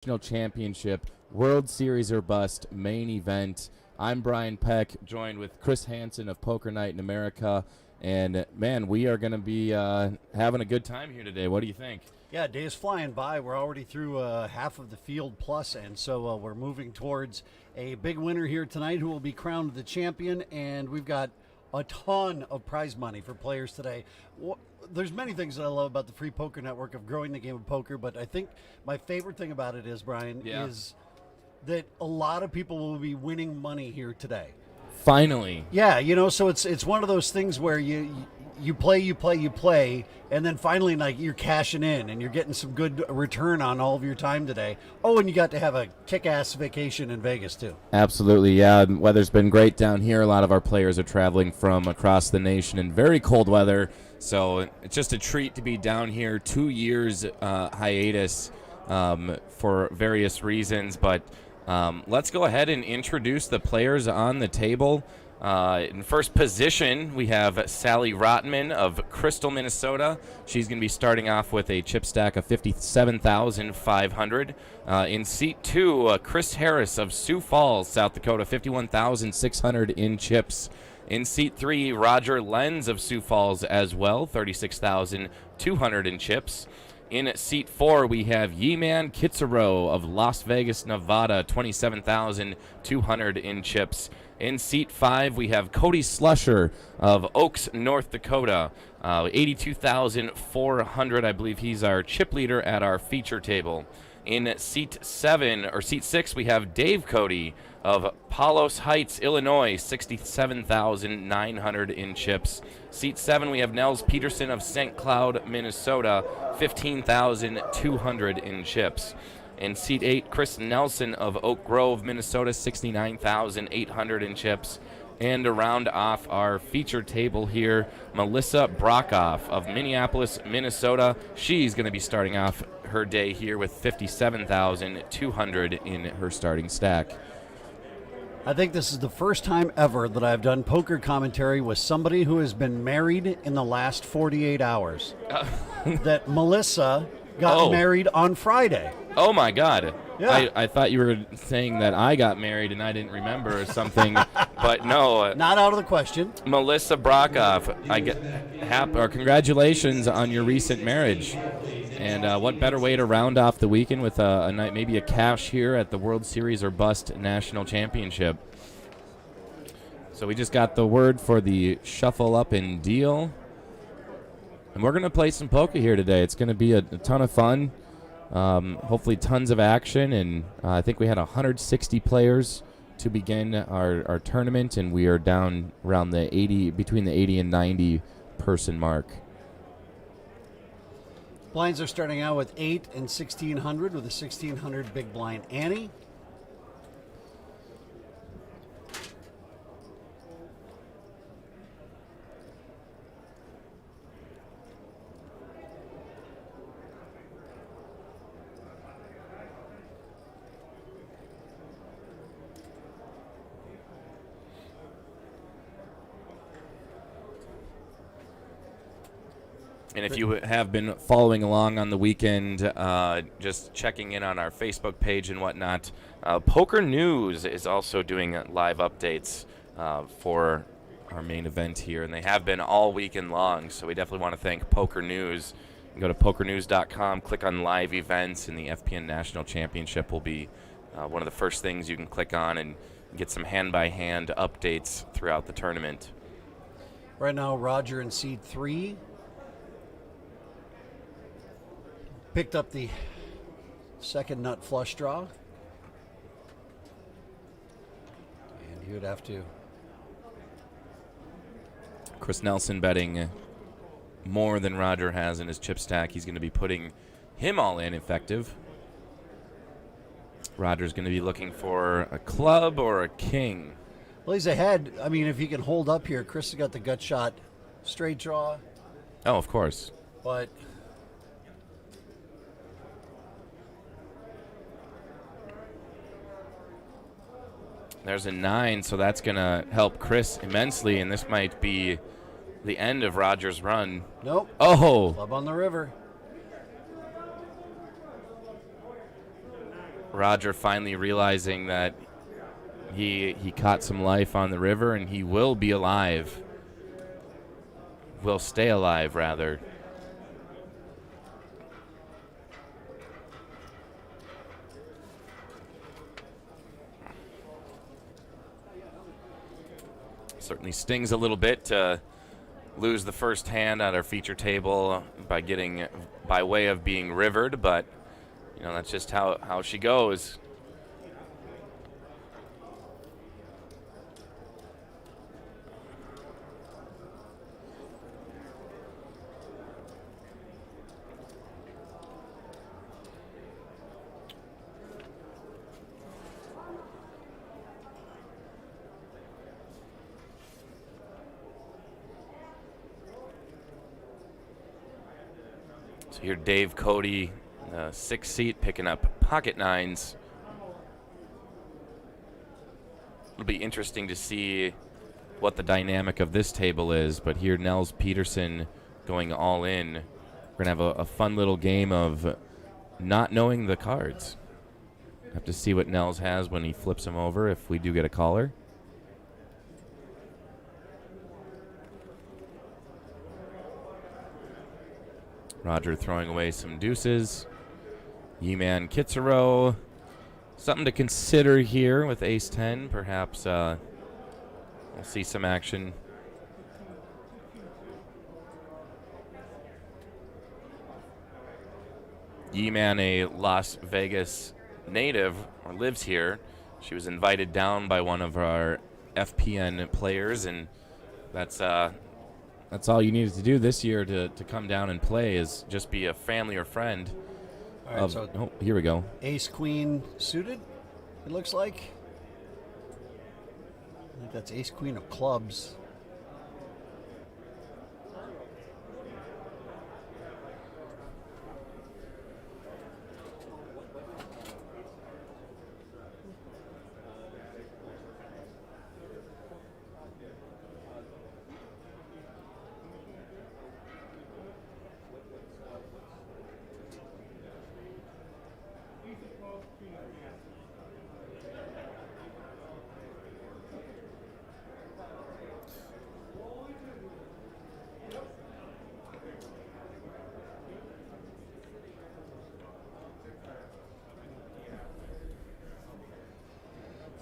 National Championship, World Series or Bust main event. I'm Brian Peck, joined with Chris Hansen of Poker Night in America. And, man, we are going to be having a good time here today. What do you think? Yeah, days flying by. We're already through half of the field plus, and so we're moving towards a big winner here tonight who will be crowned the champion, and we've got a ton of prize money for players today. There's many things that I love about the Free Poker Network of growing the game of poker, but I think my favorite thing about it is, Brian, is that a lot of people will be winning money here today. Finally. Yeah, so it's one of those things where you play, and then finally, like, you're cashing in and you're getting some good return on all of your time today. Oh, and you got to have a kick-ass vacation in Vegas too. Absolutely, yeah. Weather's been great down here. A lot of our players are traveling from across the nation in very cold weather, so it's just a treat to be down here. 2 years hiatus for various reasons, but let's go ahead and introduce the players on the table. In first position, we have Sally Rotman of Crystal, Minnesota. She's going to be starting off with a chip stack of 57,500. In seat 2, Chris Harris of Sioux Falls, South Dakota, 51,600 in chips. In seat 3, Roger Lenz of Sioux Falls as well, 36,200 in chips. In seat 4, we have Yeman Kitsaro of Las Vegas, Nevada, 27,200 in chips. In seat 5, we have Cody Slusher of Oaks, North Dakota, 82,400. I believe he's our chip leader at our feature table. In seat 6, we have Dave Cody of Palos Heights, Illinois, 67,900 in chips. Seat 7, we have Nels Peterson of St. Cloud, Minnesota, 15,200 in chips. In seat 8, Chris Nelson of Oak Grove, Minnesota, 69,800 in chips. And to round off our feature table here, Melissa Brokoff of Minneapolis, Minnesota. She's going to be starting off her day here with 57,200 in her starting stack. I think this is the first time ever that I've done poker commentary with somebody who has been married in the last 48 hours. That Melissa got married on Friday. Oh, my God. Yeah. I thought you were saying that I got married and I didn't remember or something, but no. Not out of the question. Melissa Brokoff, congratulations on your recent marriage. And what better way to round off the weekend with a night, maybe a cash here at the World Series or Bust National Championship. So we just got the word for the shuffle up and deal. And we're going to play some poker here today. It's going to be a ton of fun. Hopefully tons of action. And I think we had 160 players to begin our tournament. And we are down around between the 80 and 90 person mark. Blinds are starting out with 8 and 1,600 with a 1,600 big blind ante. And if you have been following along on the weekend, just checking in on our Facebook page and whatnot, Poker News is also doing live updates for our main event here, and they have been all weekend long, so we definitely want to thank Poker News. You can go to pokernews.com, click on live events, and the FPN National Championship will be one of the first things you can click on and get some hand-by-hand updates throughout the tournament. Right now, Roger in seed 3. Picked up the second nut flush draw. And he would have to. Chris Nelson betting more than Roger has in his chip stack. He's going to be putting him all in effective. Roger's going to be looking for a club or a king. Well, he's ahead. I mean, if he can hold up here, Chris has got the gut shot straight draw. Oh, of course. But there's a 9, so that's going to help Chris immensely, and this might be the end of Roger's run. Nope. Oh. Club on the river. Roger finally realizing that he caught some life on the river and he will be alive. Will stay alive, rather. Certainly stings a little bit to lose the first hand on our feature table by way of being rivered, but you know, that's just how she goes. So here Dave Cody, 6th seat, picking up pocket nines. It'll be interesting to see what the dynamic of this table is, but here Nels Peterson going all in. We're going to have a fun little game of not knowing the cards. Have to see what Nels has when he flips them over if we do get a caller. Roger throwing away some deuces. Ye-Man Kitsuro. Something to consider here with ace-10. Perhaps we'll see some action. Ye-Man, a Las Vegas native, or lives here. She was invited down by one of our FPN players, and that's all you needed to do this year to come down and play is just be a family or friend. All right, so here we go. Ace Queen suited, it looks like. I think that's Ace Queen of clubs.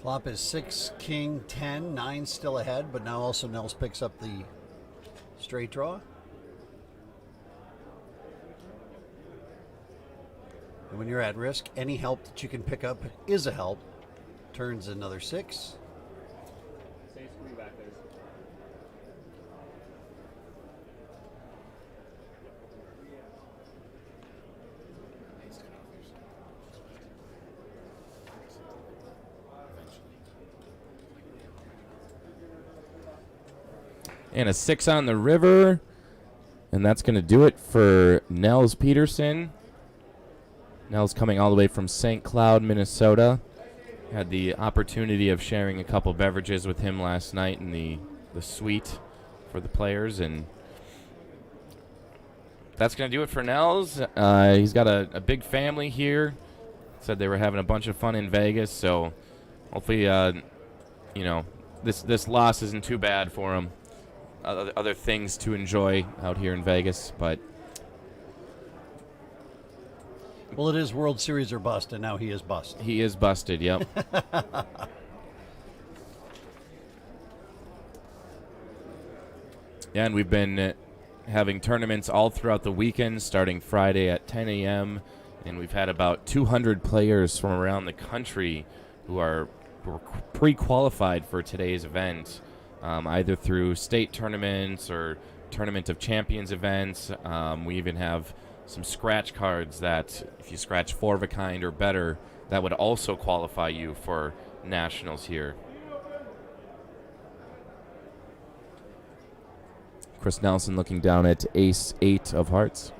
Flop is 6, king, 10, 9 still ahead, but now also Nels picks up the straight draw. And when you're at risk, any help that you can pick up is a help. Turns another 6. And a 6 on the river. And that's going to do it for Nels Peterson. Nels coming all the way from St. Cloud, Minnesota. Had the opportunity of sharing a couple beverages with him last night in the suite for the players. And that's going to do it for Nels. He's got a big family here. Said they were having a bunch of fun in Vegas. So hopefully, this loss isn't too bad for him. Other things to enjoy out here in Vegas, but well, it is World Series or bust, and now he is bust. He is busted. Yep. Yeah, and we've been having tournaments all throughout the weekend, starting Friday at 10 a.m., and we've had about 200 players from around the country who were pre-qualified for today's event. Either through state tournaments or Tournament of Champions events. We even have some scratch cards that if you scratch 4 of a kind or better, that would also qualify you for nationals here. Chris Nelson looking down at ace-8 of hearts.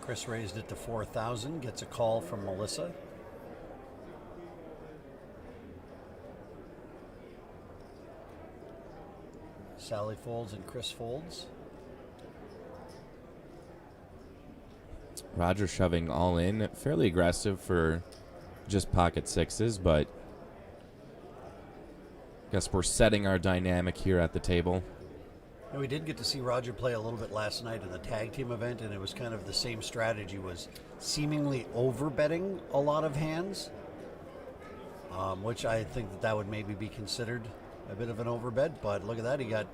Chris raised it to 4,000, gets a call from Melissa. Sally folds and Chris folds. Roger shoving all in, fairly aggressive for just pocket sixes, but I guess we're setting our dynamic here at the table. And we did get to see Roger play a little bit last night in the tag team event, and it was kind of the same strategy, was seemingly over-betting a lot of hands, which I think that would maybe be considered a bit of an overbet, but look at that. He got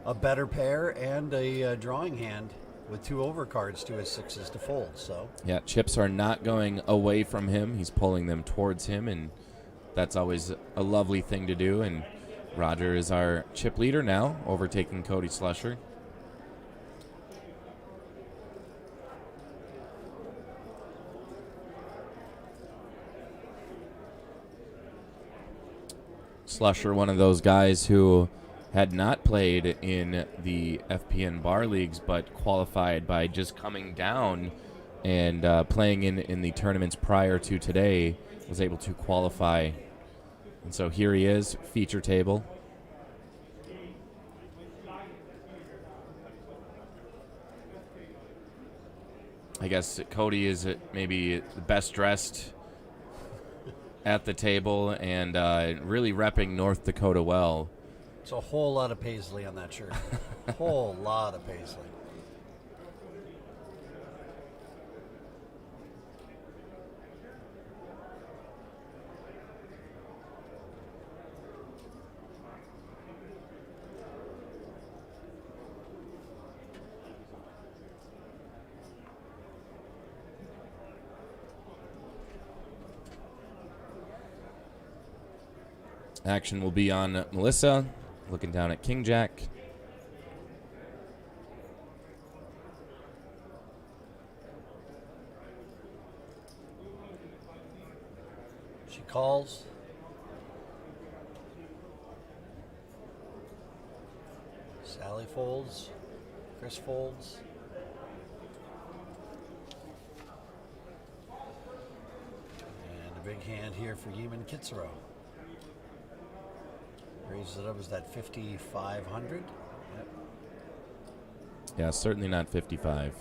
a better pair and a drawing hand with 2 overcards to his 6s to fold. So yeah, chips are not going away from him. He's pulling them towards him, and that's always a lovely thing to do. And Roger is our chip leader now, overtaking Cody Slusher. Slusher, one of those guys who had not played in the FPN bar leagues, but qualified by just coming down and playing in the tournaments prior to today, was able to qualify. And so here he is, feature table. I guess Cody is maybe the best dressed at the table, and really repping North Dakota well. it's a whole lot of paisley on that shirt. Whole lot of paisley. Action will be on Melissa, looking down at King Jack. She calls. Sally folds. Chris folds. And a big hand here for Yeeman Kitsero. Raises it up, is that 5,500? Yep. Yeah, certainly not 55.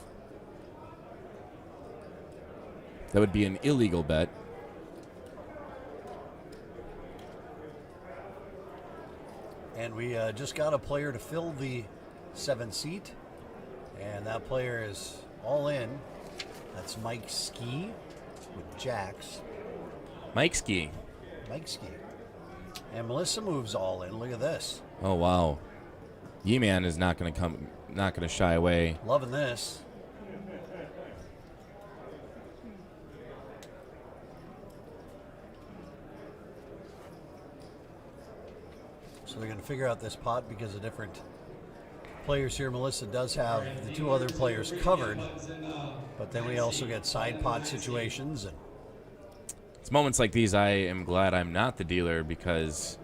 That would be an illegal bet. And we just got a player to fill the 7th seat. And that player is all in. That's Mike Ski with jacks. Mike Ski. Mike Ski. And Melissa moves all in. Look at this. Oh wow, Ye-Man is not going to shy away. Loving this. So they're going to figure out this pot because of different players here. Melissa does have the 2 other players covered, but then we also get side pot situations. And It's moments like these I am glad I'm not the dealer, because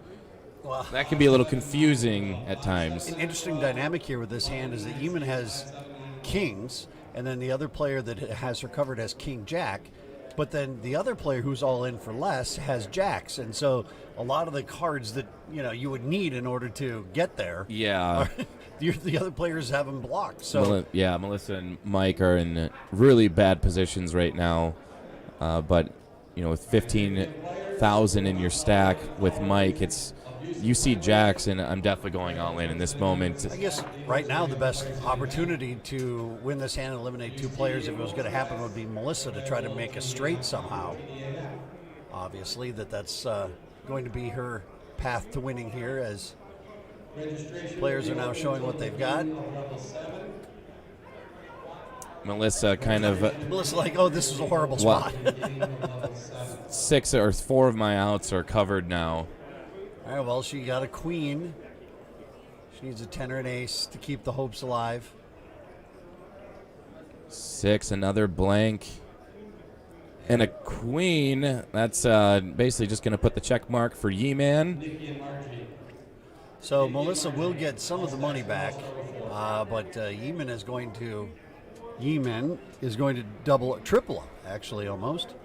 well, that can be a little confusing at times. an interesting dynamic here with this hand is that Eamon has kings, and then the other player that has her covered has king jack, but then the other player who's all in for less has jacks, and so a lot of the cards that you would need in order to get there, Yeah. the other players have them blocked. So Melissa and Mike are in really bad positions right now, but with 15,000 in your stack with Mike, you see jacks, and I'm definitely going all in this moment. I guess right now the best opportunity to win this hand and eliminate 2 players, if it was going to happen, would be Melissa to try to make a straight somehow. Obviously, that's going to be her path to winning here, as players are now showing what they've got. Melissa kind of Melissa like, oh, this is a horrible spot. 6 or 4 of my outs are covered now. All right, well, she got a queen. She needs a 10 or an ace to keep the hopes alive. 6, another blank, and a queen. That's basically just going to put the check mark for Ye-Man. So Melissa will get some of the money back, but Yeeman is going to triple up, actually, almost.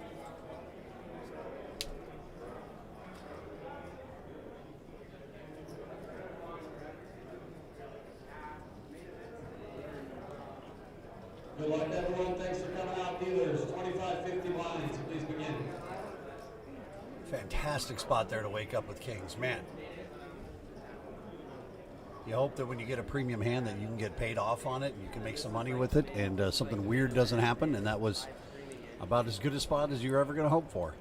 Good luck, everyone. Thanks for coming out. Dealers, 25-50 blinds. Please begin. Fantastic spot there to wake up with kings, man. You hope that when you get a premium hand that you can get paid off on it and you can make some money with it and something weird doesn't happen, and that was about as good a spot as you're ever going to hope for.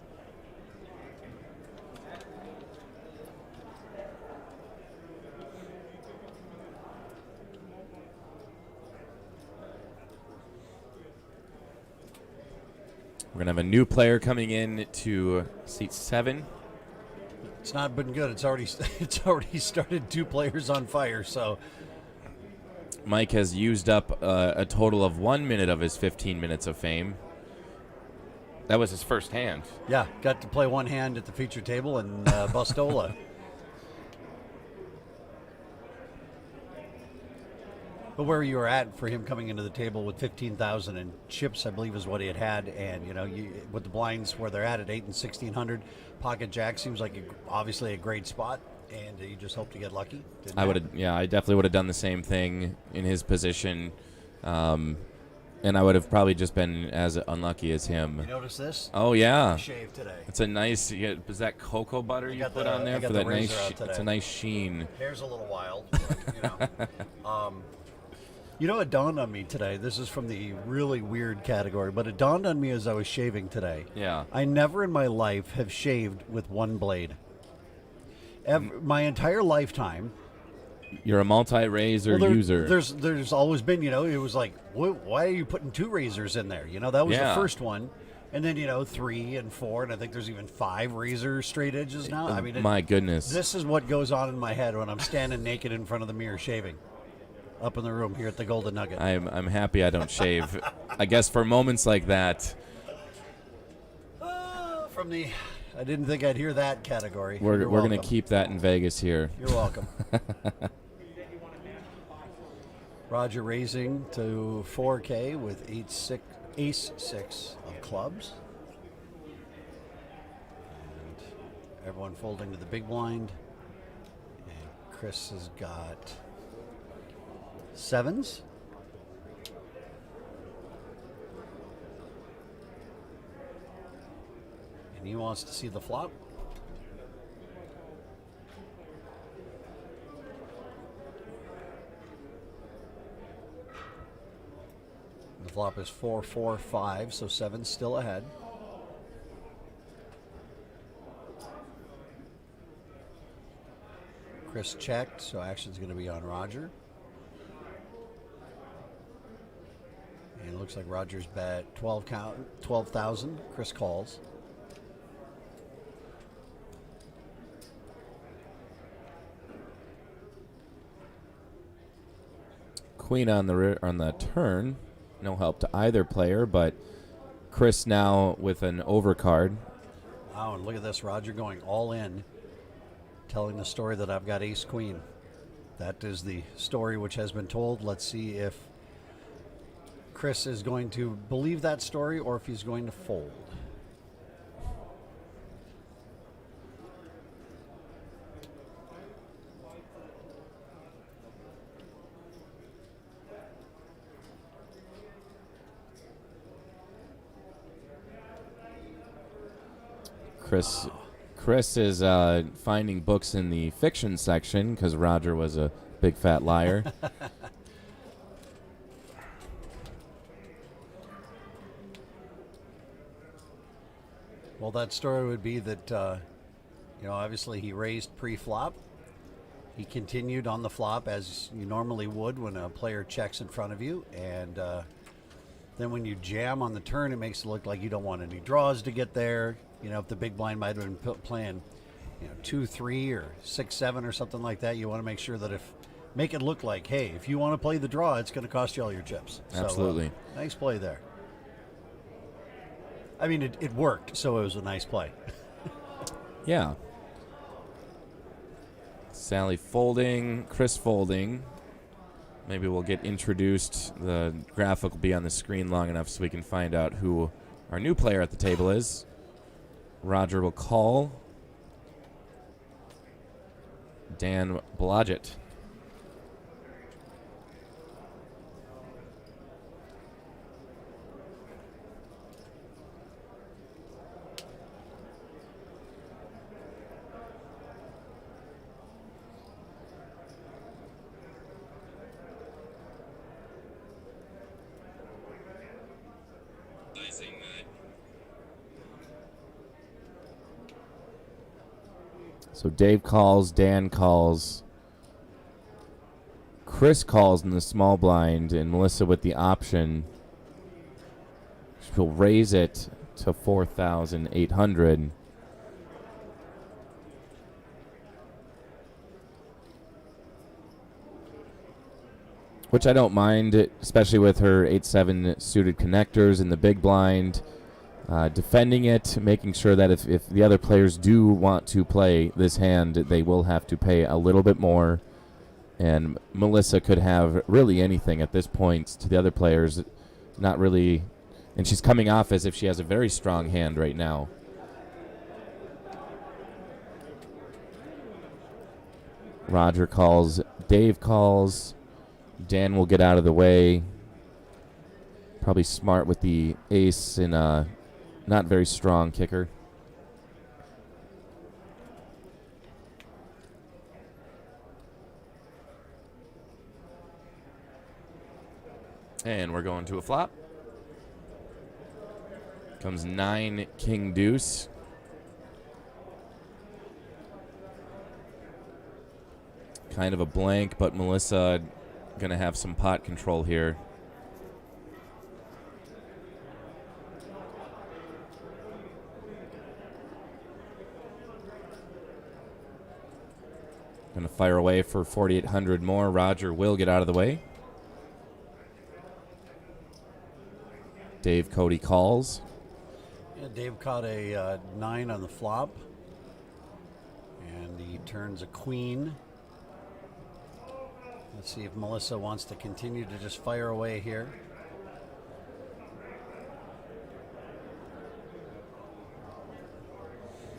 We're going to have a new player coming in to seat 7. It's not been good. It's already started 2 players on fire. So Mike has used up a total of 1 minute of his 15 minutes of fame. That was his first hand. yeah, got to play one hand at the feature table and Bustola. But where you were at for him coming into the table with 15,000 in chips, I believe, is what he had. And with the blinds where they're at 8 and 1,600, pocket jack seems like obviously a great spot. And you just hope to get lucky. I definitely would have done the same thing in his position, and I would have probably just been as unlucky as him. You notice this? Oh yeah, Shave today. it's a nice. Is that cocoa butter you put on there for that nice? It's a nice sheen. Hair's a little wild. But, it dawned on me today. This is from the really weird category, but it dawned on me as I was shaving today. Yeah. I never in my life have shaved with one blade. My entire lifetime. You're a multi-razor user. There's always been, it was like, why are you putting 2 razors in there? That was the first one. And then, 3 and 4, and I think there's even 5 razor straight edges now. I mean, my goodness. This is what goes on in my head when I'm standing naked in front of the mirror shaving. Up in the room here at the Golden Nugget. I'm happy I don't shave. I guess for moments like that. I didn't think I'd hear that category. We're going to keep that in Vegas here. You're welcome. Roger raising to 4K with ace 6 of clubs. And everyone folding to the big blind. And Chris has got 7s. And he wants to see the flop. The flop is 4-4-5, so 7's still ahead. Chris checked, so action's going to be on Roger. And it looks like Roger's bet 12,000. Chris calls. Queen on the turn. No help to either player, but Chris now with an overcard. Wow, and look at this. Roger going all in, telling the story that I've got ace queen. That is the story which has been told. Let's see if Chris is going to believe that story or if he's going to fold. Chris is finding books in the fiction section because Roger was a big fat liar. Well, that story would be that, obviously he raised pre-flop. He continued on the flop as you normally would when a player checks in front of you. And then when you jam on the turn, it makes it look like you don't want any draws to get there. If the big blind might have been playing, 2-3 or 6-7 or something like that, you want to make sure that make it look like, hey, if you want to play the draw, it's going to cost you all your chips. Absolutely. So, nice play there. I mean, it worked, so it was a nice play. Yeah. Sally folding, Chris folding. Maybe we'll get introduced. The graphic will be on the screen long enough so we can find out who our new player at the table is. Roger will call. Dan Blodgett. So Dave calls, Dan calls, Chris calls in the small blind, and Melissa with the option. She'll raise it to 4,800. Which I don't mind, especially with her 8-7 suited connectors in the big blind. Defending it, making sure that if the other players do want to play this hand, they will have to pay a little bit more. And Melissa could have really anything at this point to the other players. Not really. And she's coming off as if she has a very strong hand right now. Roger calls. Dave calls. Dan will get out of the way. Probably smart with the ace and not very strong kicker. And we're going to a flop. Comes 9 king deuce. Kind of a blank, but Melissa going to have some pot control here. Going to fire away for 4,800 more. Roger will get out of the way. Dave Cody calls. Yeah, Dave caught a 9 on the flop. And he turns a queen. Let's see if Melissa wants to continue to just fire away here.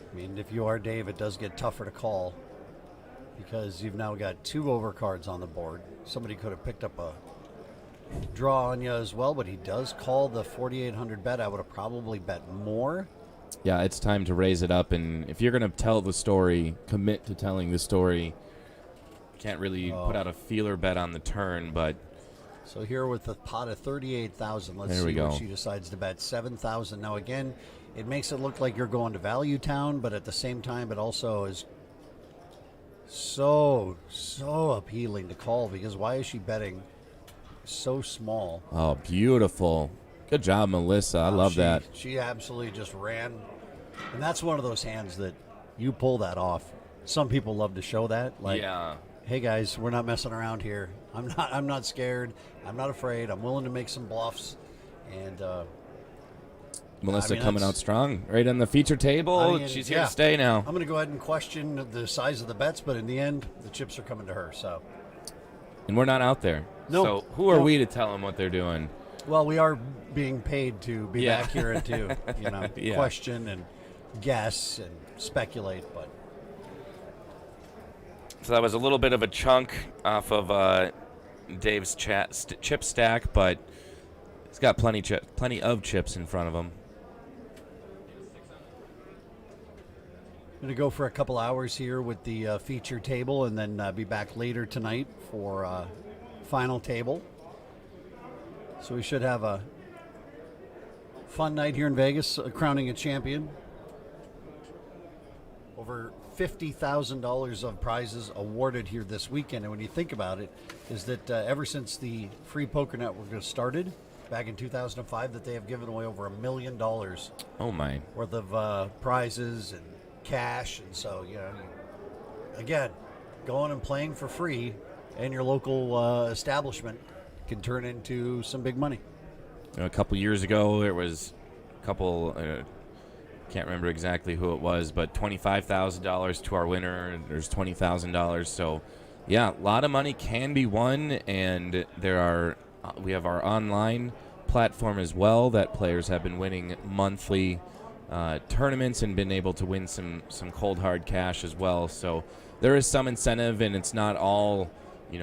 I mean, if you are Dave, it does get tougher to call because you've now got 2 overcards on the board. Somebody could have picked up a draw on you as well, but he does call the 4,800 bet. I would have probably bet more. Yeah, it's time to raise it up, and if you're going to tell the story, commit to telling the story. Can't really put out a feeler bet on the turn, but... So here with the pot of 38,000, let's there we see go. what she decides to bet. 7,000. Now again, it makes it look like you're going to Value Town, but at the same time, it also is so appealing to call because why is she betting so small? Oh, beautiful. Good job, Melissa. I love that. She absolutely just ran. And that's one of those hands that you pull that off. Some people love to show that. Like, yeah. Hey guys, we're not messing around here. I'm not scared. I'm not afraid. I'm willing to make some bluffs. And Melissa coming out strong. Right on the feature table. She's here to stay now. I'm going to go ahead and question the size of the bets, but in the end, the chips are coming to her. So. And we're not out there. No. So who are we to tell them what they're doing? Well, we are being paid to be back here and to question and guess and speculate, but. So that was a little bit of a chunk off of Dave's chip stack, but he's got plenty of chips in front of him. I'm going to go for a couple hours here with the feature table and then be back later tonight for final table. So we should have a fun night here in Vegas, crowning a champion. Over $50,000 of prizes awarded here this weekend. And when you think about it, is that ever since the Free Poker Network started back in 2005, that they have given away over $1 million Oh, my. worth of prizes and cash. And so, again, going and playing for free in your local establishment can turn into some big money. A couple years ago, there was a couple... can't remember exactly who it was, but $25,000 to our winner, and there's $20,000. So, yeah, a lot of money can be won, and we have our online platform as well that players have been winning monthly tournaments and been able to win some cold hard cash as well. So there is some incentive, and it's not all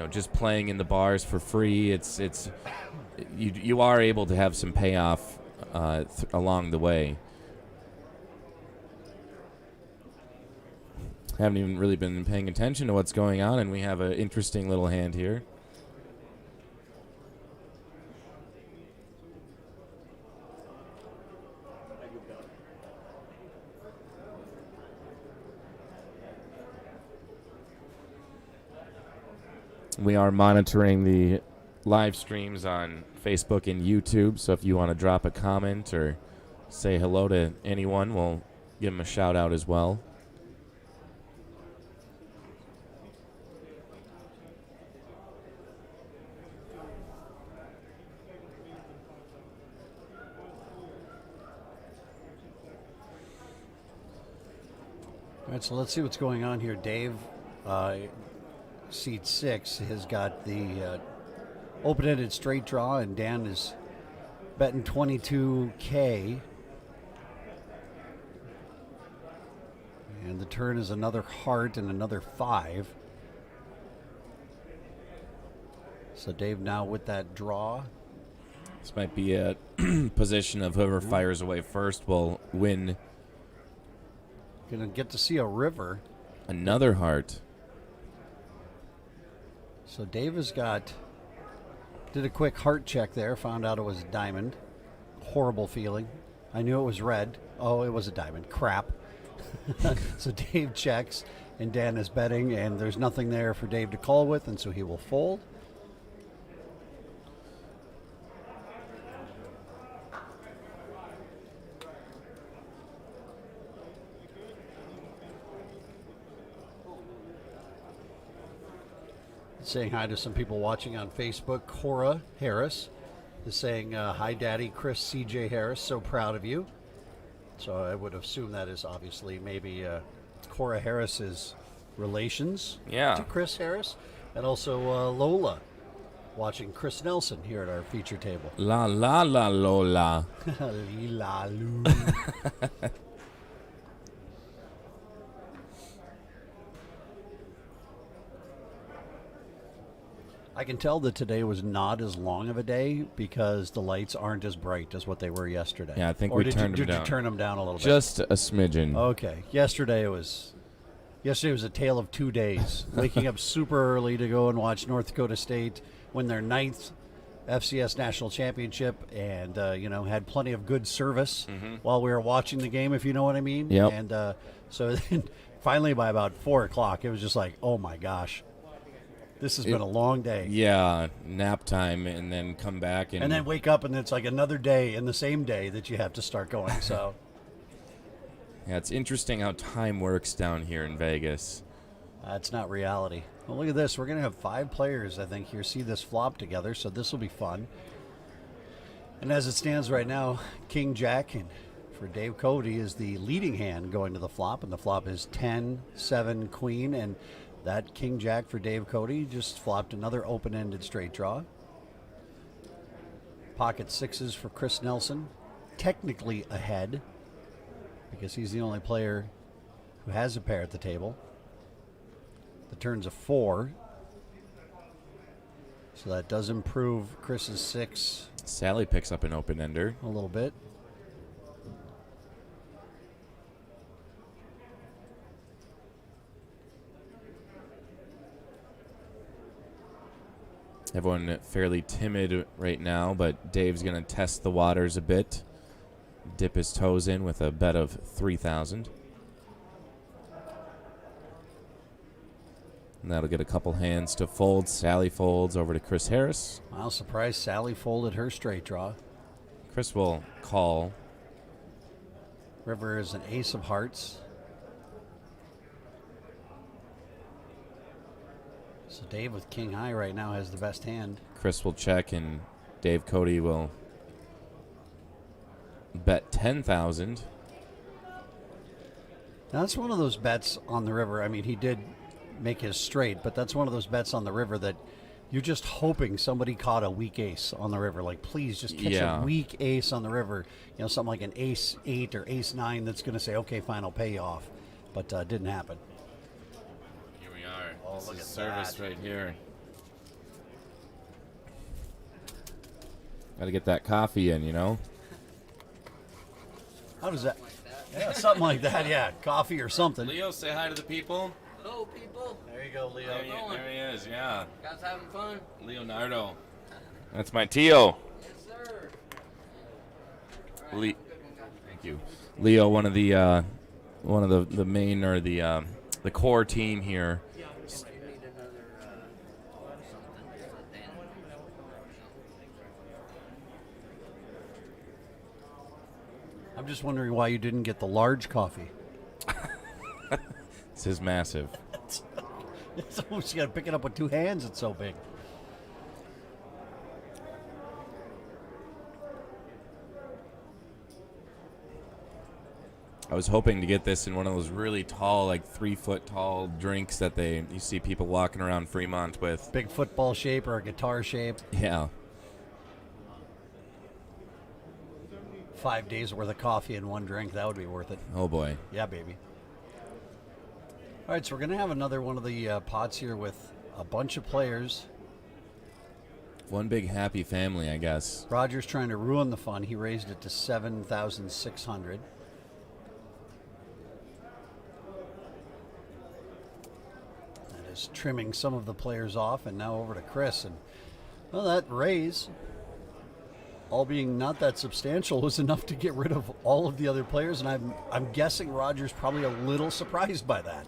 just playing in the bars for free. It's you are able to have some payoff along the way. Haven't even really been paying attention to what's going on, and we have an interesting little hand here. We are monitoring the live streams on Facebook and YouTube, so if you want to drop a comment or say hello to anyone, we'll give them a shout out as well. All right, so let's see what's going on here. Dave, seat 6, has got the open-ended straight draw, and Dan is betting $22K. And the turn is another heart and another 5. So Dave now with that draw. This might be a position of whoever fires away first will win. Gonna get to see a river. Another heart. So Dave has did a quick heart check there, found out it was a diamond. Horrible feeling. I knew it was red. Oh, it was a diamond. Crap. So Dave checks, and Dan is betting, and there's nothing there for Dave to call with, and so he will fold. Saying hi to some people watching on Facebook. Cora Harris is saying, hi, Daddy, Chris C.J. Harris, so proud of you. So I would assume that is obviously maybe Cora Harris's relations to Chris Harris. And also Lola watching Chris Nelson here at our feature table. La la la Lola. La loo. I can tell that today was not as long of a day because the lights aren't as bright as what they were yesterday. Yeah, I think or we did turned you, them down. Did you turn them down a little bit? Just a smidgen. Okay. Yesterday was a tale of 2 days. Waking up super early to go and watch North Dakota State win their 9th FCS National Championship, and had plenty of good service while we were watching the game, if you know what I mean. Yep. And so then finally by about 4 o'clock, it was just like, oh my gosh. This has been a long day. Yeah, nap time, and then come back. And then wake up, and it's like another day in the same day that you have to start going. So, yeah, it's interesting how time works down here in Vegas. That's not reality. Well, look at this. We're going to have 5 players, I think, here see this flop together, so this will be fun. And as it stands right now, King Jack and for Dave Cody is the leading hand going to the flop, and the flop is 10, 7, Queen, and that King Jack for Dave Cody just flopped another open-ended straight draw. Pocket 6s for Chris Nelson, technically ahead because he's the only player who has a pair at the table. The turn's a 4, so that does improve Chris's 6. Sally picks up an open-ender. A little bit. Everyone fairly timid right now, but Dave's going to test the waters a bit. Dip his toes in with a bet of 3,000. And that'll get a couple hands to fold. Sally folds over to Chris Harris. I was surprised Sally folded her straight draw. Chris will call. River is an ace of hearts. So Dave with king high right now has the best hand. Chris will check, and Dave Cody will bet 10,000. Now that's one of those bets on the river. I mean, he did make his straight, but that's one of those bets on the river that you're just hoping somebody caught a weak ace on the river. Like, please just catch a weak ace on the river. You know, something like an ace 8 or ace 9 that's going to say, okay, fine, I'll pay you off. But didn't happen. Here we are. Oh, this look is at service that. right here. Got to get that coffee in, you know? How does that? Yeah, something like that, yeah. Coffee or something. Leo, say hi to the people. Hello, people. There you go, Leo. There he is, yeah. Guys having fun? Leonardo. That's my Tio. Yes, sir. Thank you. Leo, one of the main, or the core team here. I'm just wondering why you didn't get the large coffee. This is massive. It's almost, you got to pick it up with two hands. It's so big. I was hoping to get this in one of those really tall, like 3-foot tall drinks that you see people walking around Fremont with. Big football shape or a guitar shape. Yeah. 5 days worth of coffee in one drink. That would be worth it. Oh boy. Yeah, baby. All right, so we're going to have another one of the pots here with a bunch of players. One big happy family, I guess. Roger's trying to ruin the fun. He raised it to 7,600. That is trimming some of the players off, and now over to Chris. And well, that raise, all being not that substantial, was enough to get rid of all of the other players. And I'm guessing Roger's probably a little surprised by that.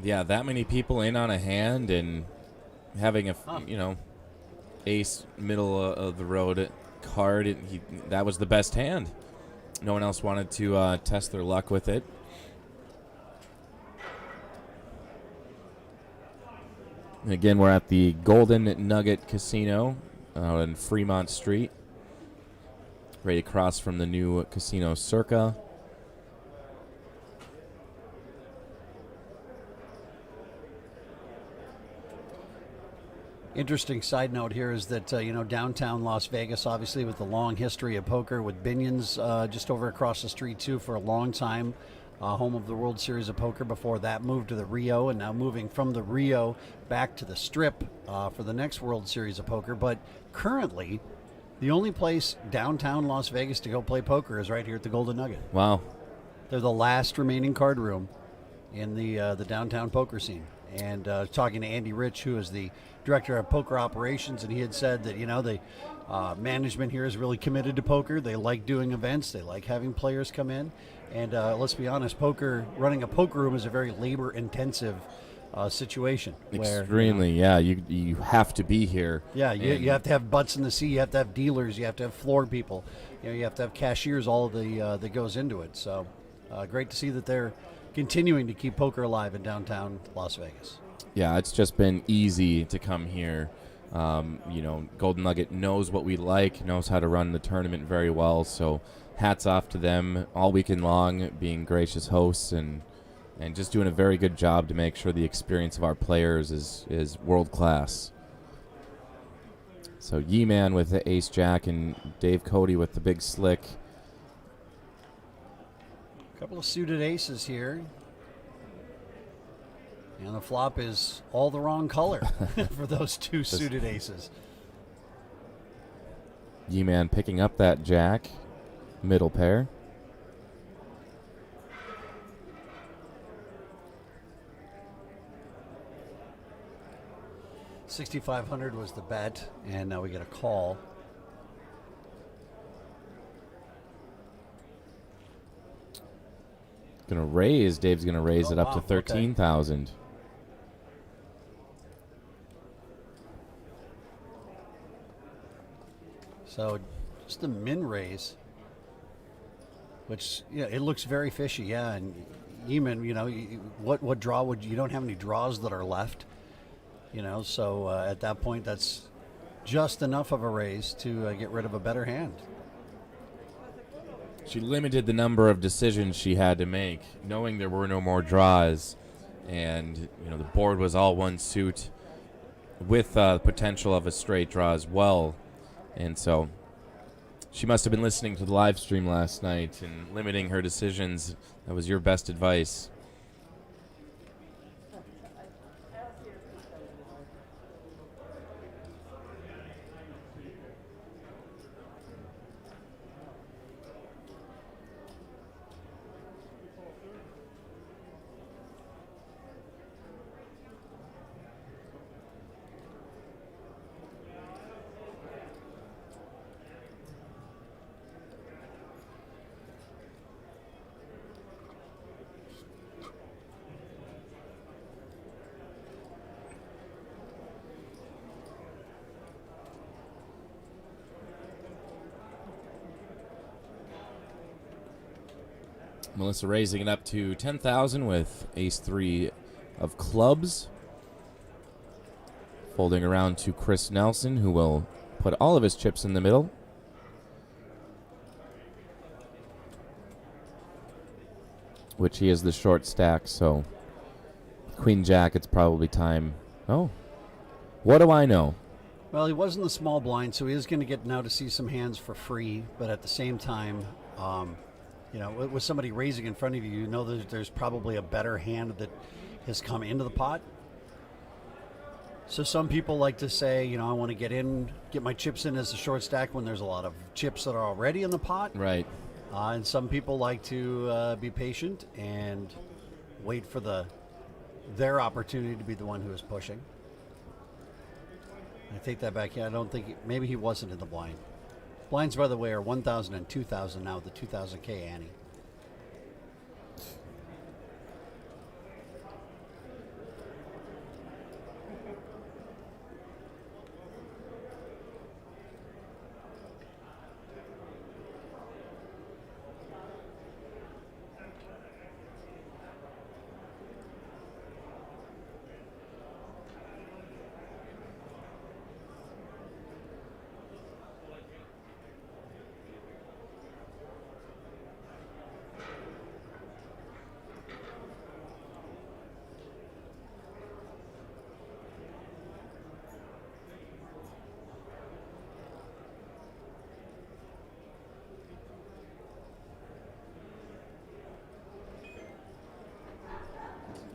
Yeah, that many people in on a hand and having ace middle of the road card. That was the best hand. No one else wanted to test their luck with it. And again, we're at the Golden Nugget Casino out on Fremont Street, right across from the new Casino Circa. Interesting side note here is that, downtown Las Vegas, obviously with the long history of poker, with Binion's just over across the street, too, for a long time. Home of the World Series of Poker. Before that, moved to the Rio, and now moving from the Rio back to the Strip for the next World Series of Poker. But currently, the only place downtown Las Vegas to go play poker is right here at the Golden Nugget. Wow. They're the last remaining card room in the downtown poker scene. And talking to Andy Rich, who is the director of poker operations, and he had said that, the management here is really committed to poker. They like doing events. They like having players come in. And let's be honest, running a poker room is a very labor-intensive situation. Extremely, yeah. You have to be here. Yeah, you have to have butts in the seat. You have to have dealers. You have to have floor people. You have to have cashiers. All of the that goes into it. So great to see that they're continuing to keep poker alive in downtown Las Vegas. Yeah, it's just been easy to come here. Golden Nugget knows what we like, knows how to run the tournament very well. So hats off to them all weekend long, being gracious hosts and just doing a very good job to make sure the experience of our players is world class. So Yee-Man with the ace jack and Dave Cody with the big slick. A couple of suited aces here. And the flop is all the wrong color for those two suited aces. Yee-Man picking up that jack, middle pair. $6,500 was the bet, and now we get a call. Gonna raise. Dave's gonna raise it up to wow, 13,000. So just a min raise, which it looks very fishy, yeah. And Eamon, what draw would you don't have any draws that are left, So at that point, that's just enough of a raise to get rid of a better hand. She limited the number of decisions she had to make, knowing there were no more draws, and the board was all one suit, with the potential of a straight draw as well. And so she must have been listening to the live stream last night and limiting her decisions. That was your best advice. Melissa raising it up to 10,000 with ace-3 of clubs. Folding around to Chris Nelson, who will put all of his chips in the middle. Which he is the short stack, so Queen Jack, it's probably time. Oh, what do I know? Well, he was in the small blind, so he is going to get now to see some hands for free. But at the same time, with somebody raising in front of you, you know there's probably a better hand that has come into the pot. So some people like to say, I want to get my chips in as a short stack when there's a lot of chips that are already in the pot. Right. And some people like to be patient and wait for their opportunity to be the one who is pushing. I take that back. Yeah, I don't think maybe he wasn't in the blind. Blinds, by the way, are 1,000 and 2,000 now. The 2,000K ante.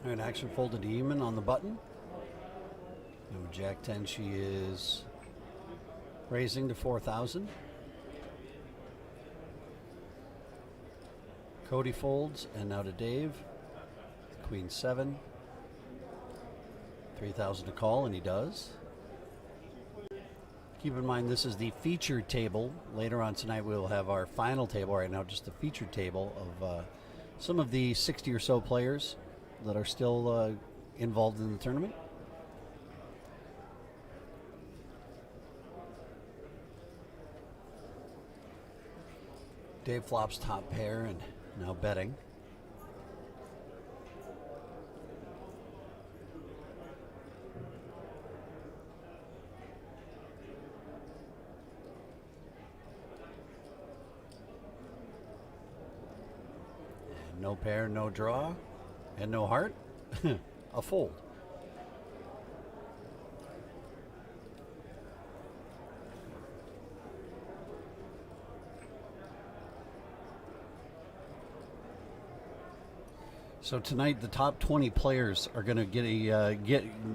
All right, action folded to Eamon on the button. No Jack 10, she is raising to 4,000. Cody folds, and now to Dave. Queen 7. 3,000 to call, and he does. Keep in mind, this is the featured table. Later on tonight, we will have our final table. Right now, just the featured table of some of the 60 or so players that are still involved in the tournament. Dave flops top pair and now betting. And no pair, no draw. And no heart, a fold. So tonight, the top 20 players are going to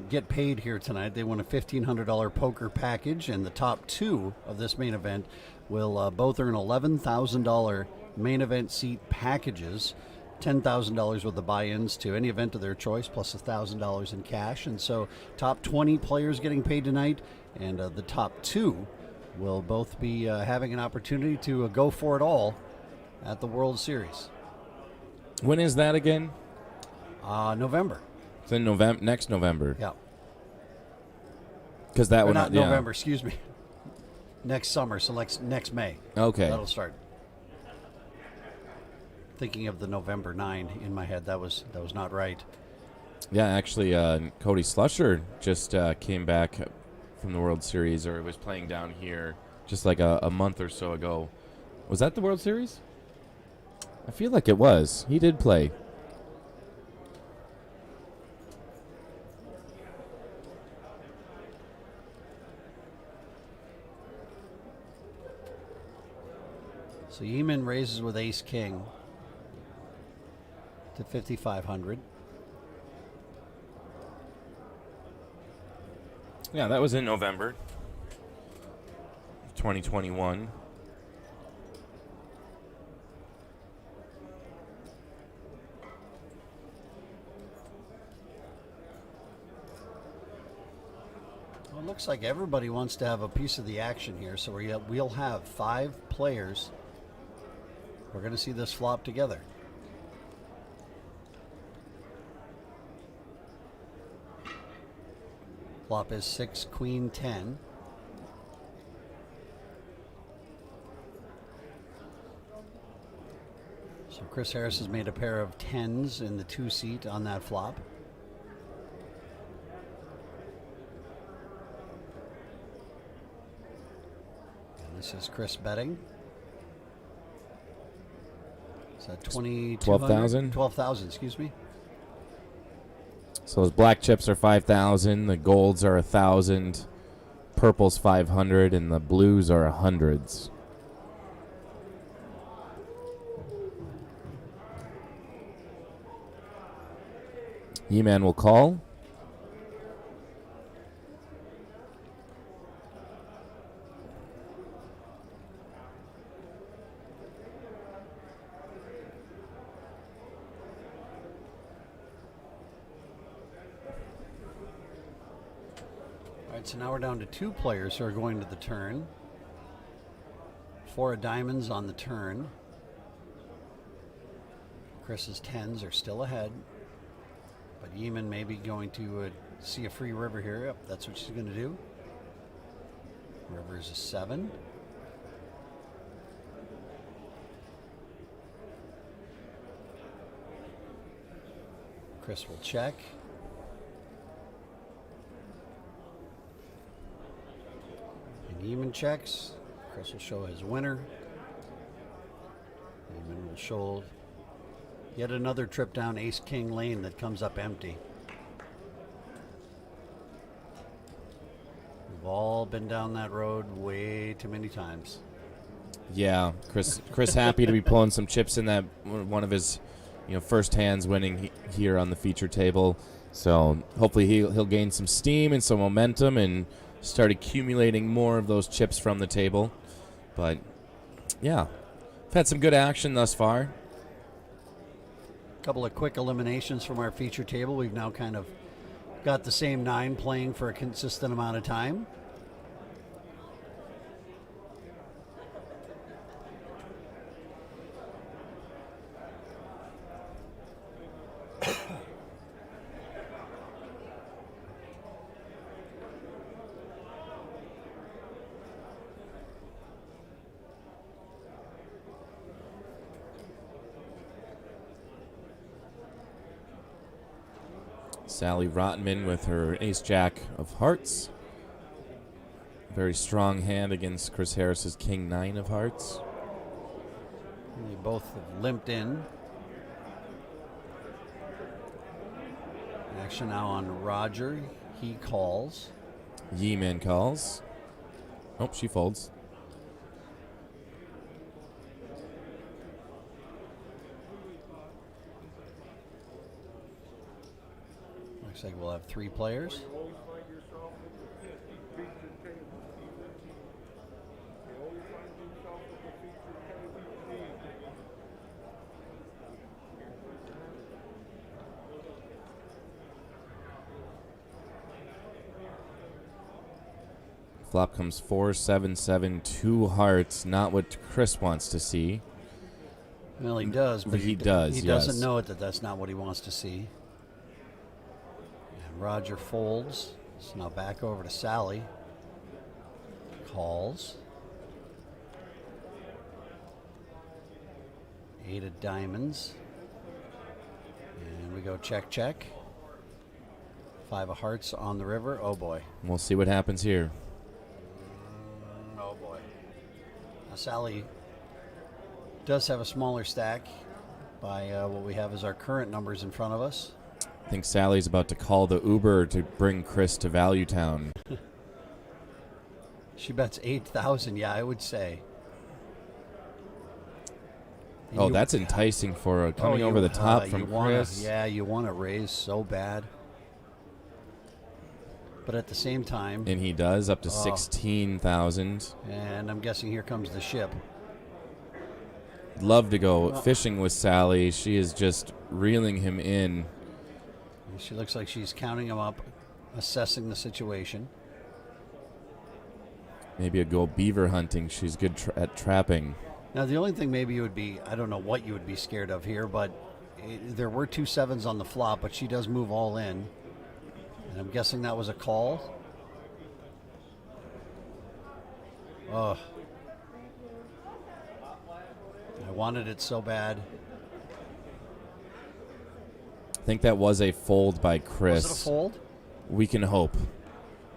get paid here tonight. They won a $1,500 poker package, and the top two of this main event will both earn $11,000 main event seat packages. $10,000 with the buy-ins to any event of their choice, plus $1,000 in cash. And so top 20 players getting paid tonight, and the top two will both be having an opportunity to go for it all at the World Series. When is that again? November. It's in November, next November. Yeah. Because that Or one, not yeah. November, excuse me. Next summer, so next May. Okay. That'll start. Thinking of the November 9 in my head. That was not right. Yeah, actually, Cody Slusher just came back from the World Series, or was playing down here just like a month or so ago. Was that the World Series? I feel like it was. He did play. So Yeeman raises with Ace King to 5,500. Yeah, that was in November 2021. Well, it looks like everybody wants to have a piece of the action here, so we'll have 5 players. We're going to see this flop together. Flop is 6, Queen 10. So Chris Harris has made a pair of 10s in the 2-seat on that flop. And this is Chris betting. Is that 12,000? 12,000, excuse me. So those black chips are 5,000, the golds are 1,000, purple's 500, and the blues are hundreds. E-Man will call. All right, so now we're down to 2 players who are going to the turn. 4 of diamonds on the turn. Chris's 10s are still ahead. But Yeeman may be going to see a free river here. Yep, that's what she's going to do. River is a 7. Chris will check. And Yeeman checks. Chris will show his winner. Yeeman will show yet another trip down Ace-King lane that comes up empty. We've all been down that road way too many times. Yeah, Chris happy to be pulling some chips in that one of his, first hands winning here on the feature table. So hopefully he'll gain some steam and some momentum and start accumulating more of those chips from the table. But yeah, I've had some good action thus far. Couple of quick eliminations from our feature table. We've now kind of got the same 9 playing for a consistent amount of time. Sally Rotman with her ace-jack of hearts. Very strong hand against Chris Harris's king-9 of hearts. They both have limped in. Action now on Roger. He calls. Yeeman calls. Oh, she folds. Looks like we'll have 3 players. Flop comes 4, 7, 7, 2 hearts. Not what Chris wants to see. Well, he does, but he does. He doesn't know it that that's not what he wants to see. And Roger folds. So now back over to Sally. Calls. 8 of diamonds. And we go check, check. 5 of hearts on the river. Oh boy. We'll see what happens here. Oh boy. Now Sally does have a smaller stack by what we have as our current numbers in front of us. I think Sally's about to call the Uber to bring Chris to Value Town. She bets 8,000, yeah, I would say. And Oh, that's enticing for coming over the top from Chris. Yeah, you want to raise so bad. But at the same time... And he does, up to 16,000. And I'm guessing here comes the ship. Love to go fishing with Sally. She is just reeling him in. She looks like she's counting him up, assessing the situation. Maybe a go beaver hunting. She's good at trapping. Now, the only thing maybe you would be, I don't know what you would be scared of here, but there were 2 sevens on the flop, but she does move all in. And I'm guessing that was a call. Oh. I wanted it so bad. think that was a fold by Chris. Was it a fold? We can hope.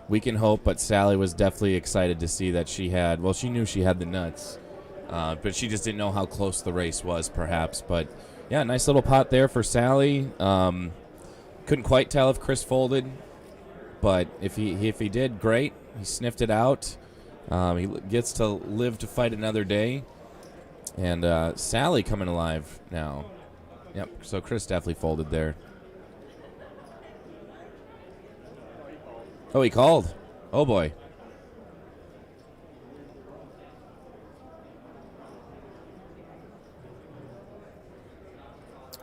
We can hope, but Sally was definitely excited to see that she had, well, she knew she had the nuts, but she just didn't know how close the race was, perhaps. But, yeah, nice little pot there for Sally. Couldn't quite tell if Chris folded, but if he did, great. He sniffed it out. He gets to live to fight another day. And Sally coming alive now. Yep, so Chris definitely folded there. Oh, he called. Oh, boy.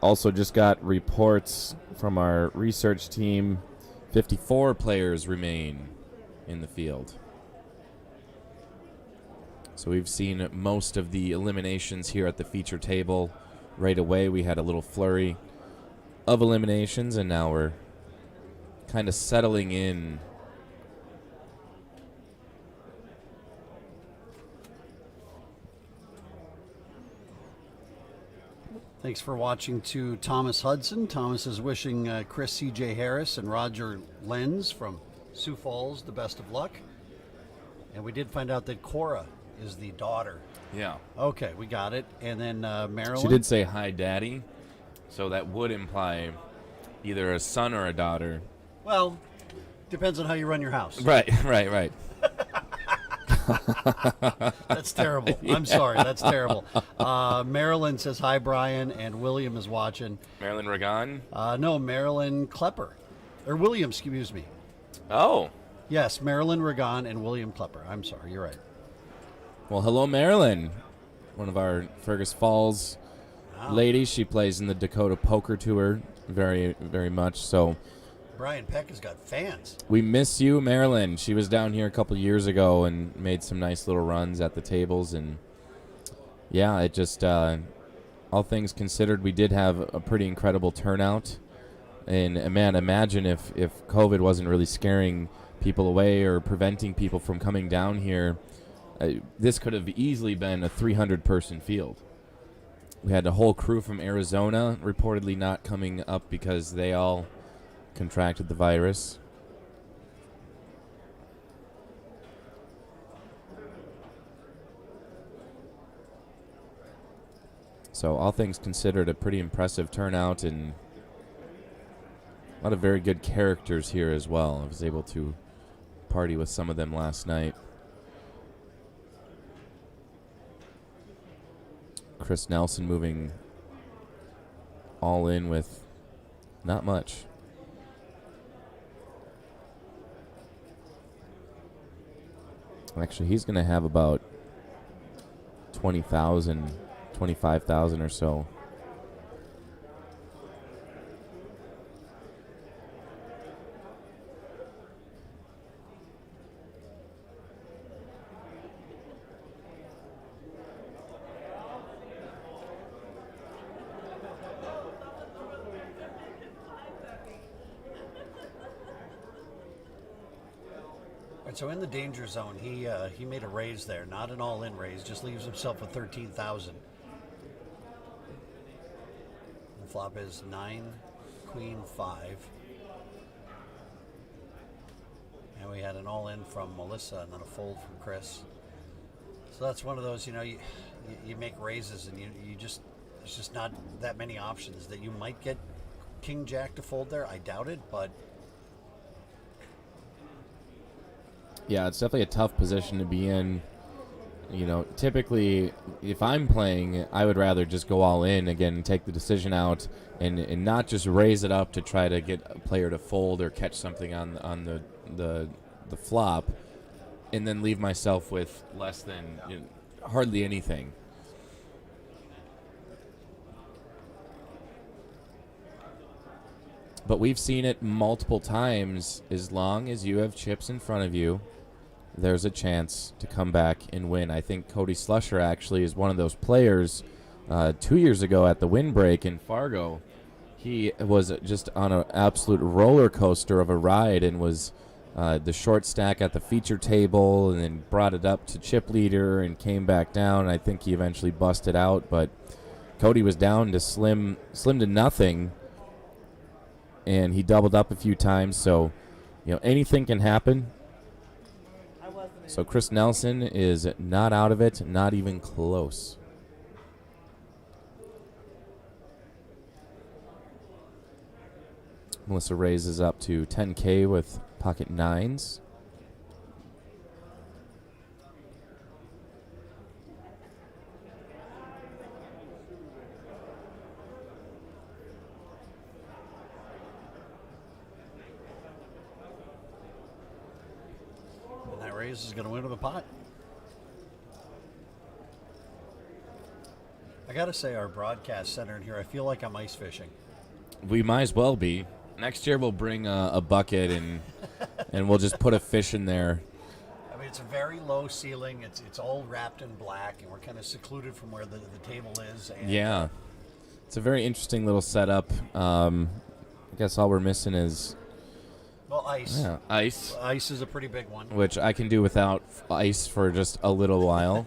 Also just got reports from our research team. 54 players remain in the field. So we've seen most of the eliminations here at the feature table. Right away we had a little flurry of eliminations, and now we're kind of settling in. Thanks for watching to Thomas Hudson. Thomas is wishing Chris C.J. Harris and Roger Lenz from Sioux Falls the best of luck. And we did find out that Cora is the daughter. Yeah. Okay, we got it. And then Marilyn. She did say hi, Daddy. So that would imply either a son or a daughter. Well, depends on how you run your house. Right, right. That's terrible. I'm sorry. That's terrible. Marilyn says hi, Brian, and William is watching. Marilyn Regan? No, Marilyn Klepper. Or William, excuse me. Oh. Yes, Marilyn Regan and William Klepper. I'm sorry. You're right. Well, hello, Marilyn. One of our Fergus Falls ladies. She plays in the Dakota Poker Tour very, very much. So Brian Peck has got fans. we miss you, Marilyn. She was down here a couple years ago and made some nice little runs at the tables. And, yeah, it just, all things considered, we did have a pretty incredible turnout. And, man, imagine if COVID wasn't really scaring people away or preventing people from coming down here. This could have easily been a 300-person field. We had a whole crew from Arizona reportedly not coming up because they all contracted the virus. So all things considered, a pretty impressive turnout and a lot of very good characters here as well. I was able to party with some of them last night. Chris Nelson moving all in with not much. Actually, he's going to have about 20,000, 25,000 or so. So in the danger zone, he made a raise there, not an all-in raise, just leaves himself with 13,000. The flop is 9, Queen 5. And we had an all-in from Melissa and then a fold from Chris. So that's one of those, you make raises and you just, there's just not that many options that you might get King Jack to fold there. I doubt it, but Yeah, it's definitely a tough position to be in. Typically, if I'm playing, I would rather just go all in again and take the decision out and not just raise it up to try to get a player to fold or catch something on the flop and then leave myself with less than hardly anything. But we've seen it multiple times. As long as you have chips in front of you, there's a chance to come back and win. I think Cody Slusher actually is one of those players. 2 years ago at the windbreak in Fargo, he was just on an absolute roller coaster of a ride and was the short stack at the feature table and then brought it up to chip leader and came back down. I think he eventually busted out, but Cody was down to slim to nothing and he doubled up a few times, so anything can happen. So Chris Nelson is not out of it, not even close. Melissa raises up to 10K with pocket nines. And that raise is going to win with a pot. I got to say, our broadcast center in here, I feel like I'm ice fishing. We might as well be. Next year we'll bring a bucket and we'll just put a fish in there. I mean, it's a very low ceiling. It's all wrapped in black, and we're kind of secluded from where the table is. And Yeah. It's a very interesting little setup. I guess all we're missing is ice. Yeah, ice, Ice is a pretty big one. which I can do without ice for just a little while.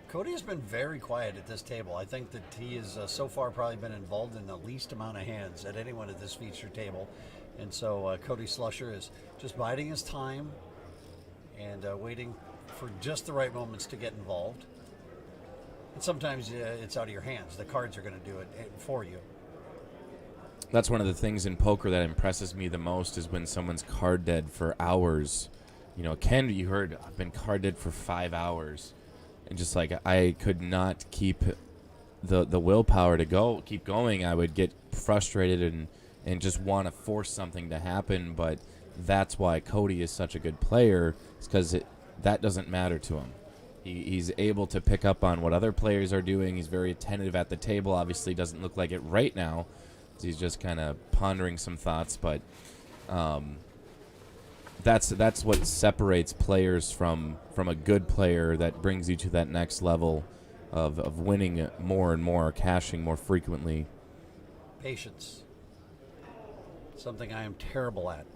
Cody has been very quiet at this table. I think that he has so far probably been involved in the least amount of hands at anyone at this feature table. And so Cody Slusher is just biding his time and waiting for just the right moments to get involved. And sometimes it's out of your hands. The cards are going to do it for you. That's one of the things in poker that impresses me the most is when someone's card dead for hours. Ken, you heard, I've been card dead for 5 hours. And just like I could not keep the willpower to keep going. I would get frustrated and just want to force something to happen. But that's why Cody is such a good player. It's because that doesn't matter to him. He's able to pick up on what other players are doing. He's very attentive at the table. Obviously doesn't look like it right now. He's just kind of pondering some thoughts. But that's what separates players from a good player that brings you to that next level of winning more and more, cashing more frequently. Patience. Something I am terrible at.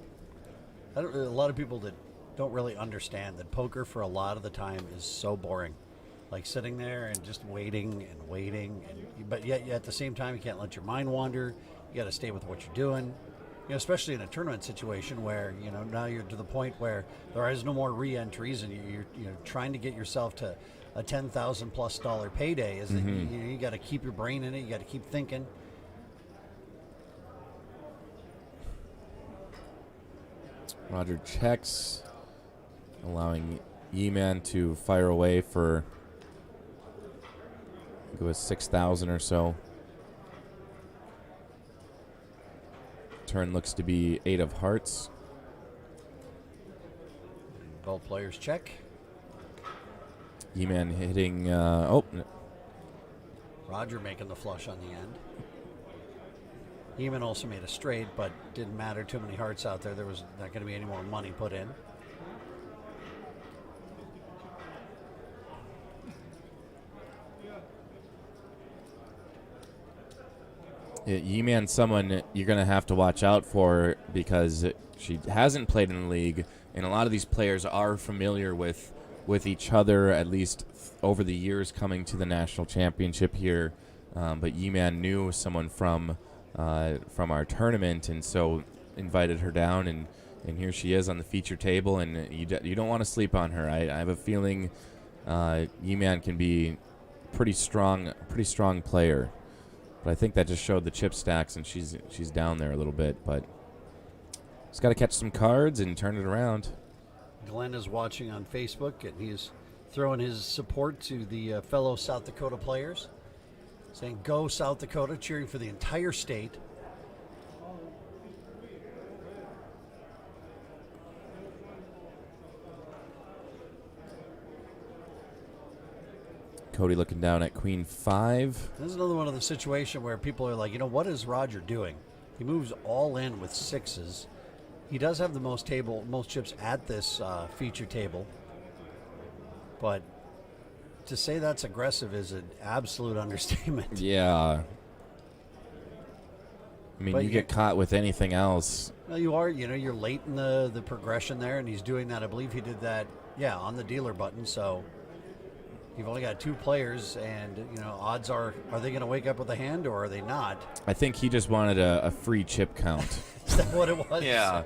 A lot of people that don't really understand that poker for a lot of the time is so boring. Like sitting there and just waiting, but yet at the same time you can't let your mind wander. You got to stay with what you're doing. Especially in a tournament situation where now you're to the point where there is no more re-entries and you're trying to get yourself to a $10,000+ payday. Is that you got to keep your brain in it. You got to keep thinking. Roger checks, allowing E-Man to fire away for I think it was 6,000 or so. Turn looks to be 8 of hearts. Both players check. E-Man hitting. Roger making the flush on the end. Eamon also made a straight, but didn't matter. Too many hearts out there. There was not going to be any more money put in. Yeah, Yi-Man, someone you're going to have to watch out for because she hasn't played in the league, and a lot of these players are familiar with each other, at least over the years coming to the national championship here. But Yi-Man knew someone from our tournament, and so invited her down, and here she is on the feature table, and you don't want to sleep on her. I have a feeling Yi-Man can be pretty strong player. But I think that just showed the chip stacks, and she's down there a little bit. But just got to catch some cards and turn it around. Glenn is watching on Facebook, and he's throwing his support to the fellow South Dakota players, saying, "Go South Dakota," cheering for the entire state. Cody looking down at Queen 5. This is another one of the situation where people are like, what is Roger doing? He moves all in with sixes. He does have the most chips at this feature table. But to say that's aggressive is an absolute understatement. Yeah. I mean, you get caught with anything else. Well, you are, you're late in the progression there, and he's doing that. I believe he did that, on the dealer button, so you've only got 2 players, and odds are they going to wake up with a hand or are they not? I think he just wanted a free chip count. Is that what it was? Yeah.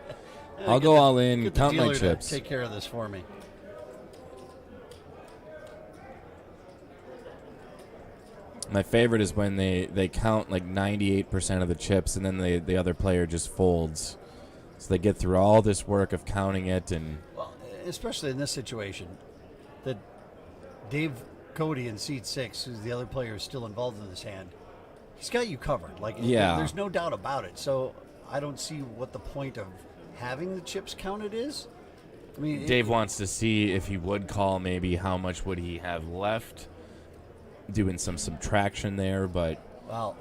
I'll go all in, Get the count my dealer to chips. take care of this for me. My favorite is when they count like 98% of the chips, and then the other player just folds. So they get through all this work of counting it, and Well, especially in this situation, that Dave Cody in seat 6, who's the other player who's still involved in this hand, he's got you covered. Like, Yeah. there's no doubt about it. So I don't see what the point of having the chips counted is. I mean, Dave wants to see if he would call, maybe how much would he have left, doing some subtraction there, but Well,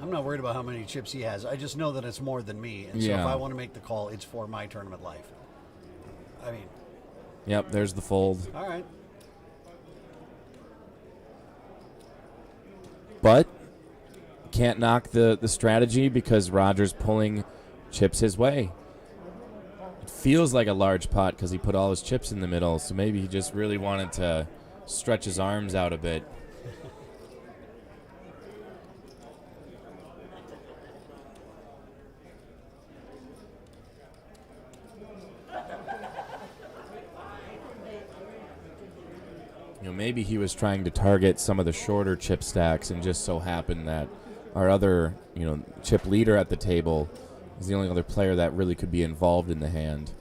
I'm not worried about how many chips he has. I just know that it's more than me. And so Yeah. if I want to make the call, it's for my tournament life. I mean, yep, there's the fold. all right. But can't knock the strategy because Roger's pulling chips his way. It feels like a large pot because he put all his chips in the middle, so maybe he just really wanted to stretch his arms out a bit. Maybe he was trying to target some of the shorter chip stacks, and just so happened that our other, chip leader at the table is the only other player that really could be involved in the hand.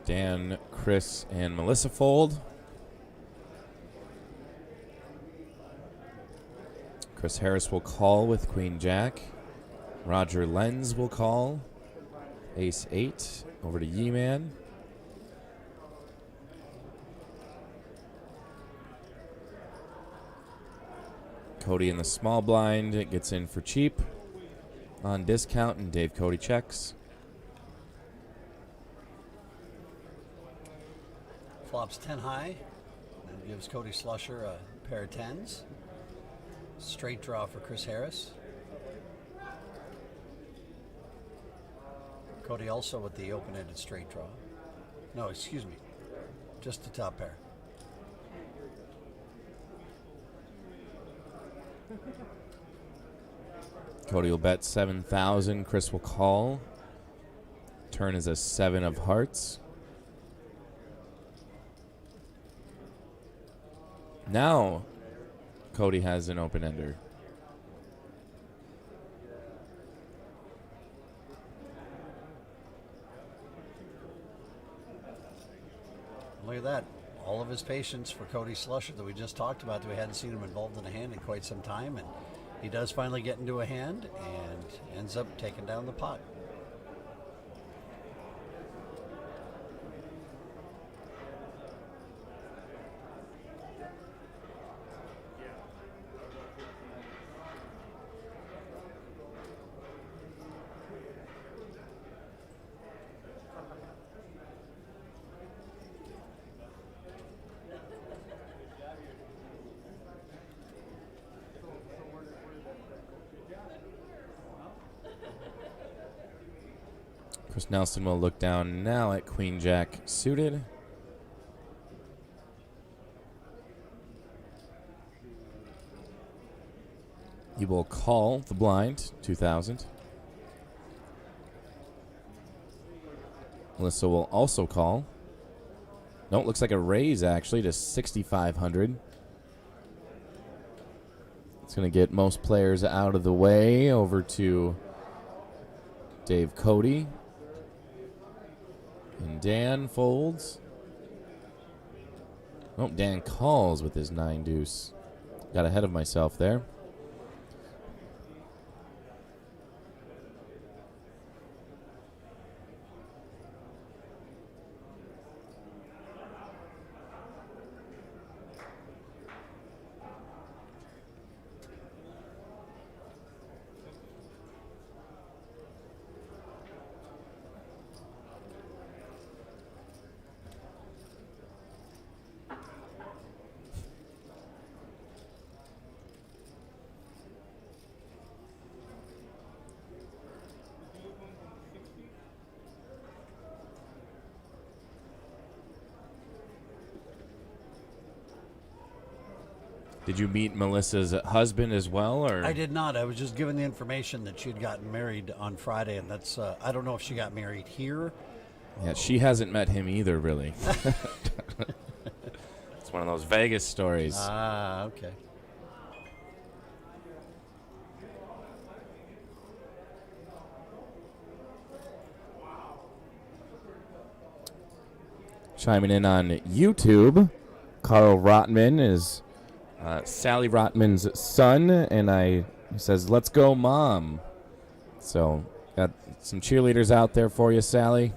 Dan, Chris, and Melissa fold. Chris Harris will call with Queen Jack. Roger Lenz will call. Ace 8 over to Ye-Man. Cody in the small blind. It gets in for cheap on discount, and Dave Cody checks. Flops 10 high and gives Cody Slusher a pair of 10s. Straight draw for Chris Harris. Cody also with the open-ended straight draw. No, excuse me. Just the top pair. Cody will bet 7,000. Chris will call. Turn is a 7 of hearts. Now, Cody has an open-ender. Look at that. All of his patience for Cody Slusher that we just talked about, that we hadn't seen him involved in a hand in quite some time. And he does finally get into a hand and ends up taking down the pot. Chris Nelson will look down now at Queen Jack suited. He will call the blind, 2,000. Melissa will also call. No, it looks like a raise actually to 6,500. It's going to get most players out of the way over to Dave Cody. And Dan folds. Oh, Dan calls with his 9 deuce. Got ahead of myself there. Did you meet Melissa's husband as well, or? I did not. I was just given the information that she had gotten married on Friday, and that's I don't know if she got married here. Yeah, she hasn't met him either, really. It's one of those Vegas stories. Ah, okay. Chiming in on YouTube, Carl Rotman is Sally Rotman's son, and he says, "Let's go, Mom." So, got some cheerleaders out there for you, Sally.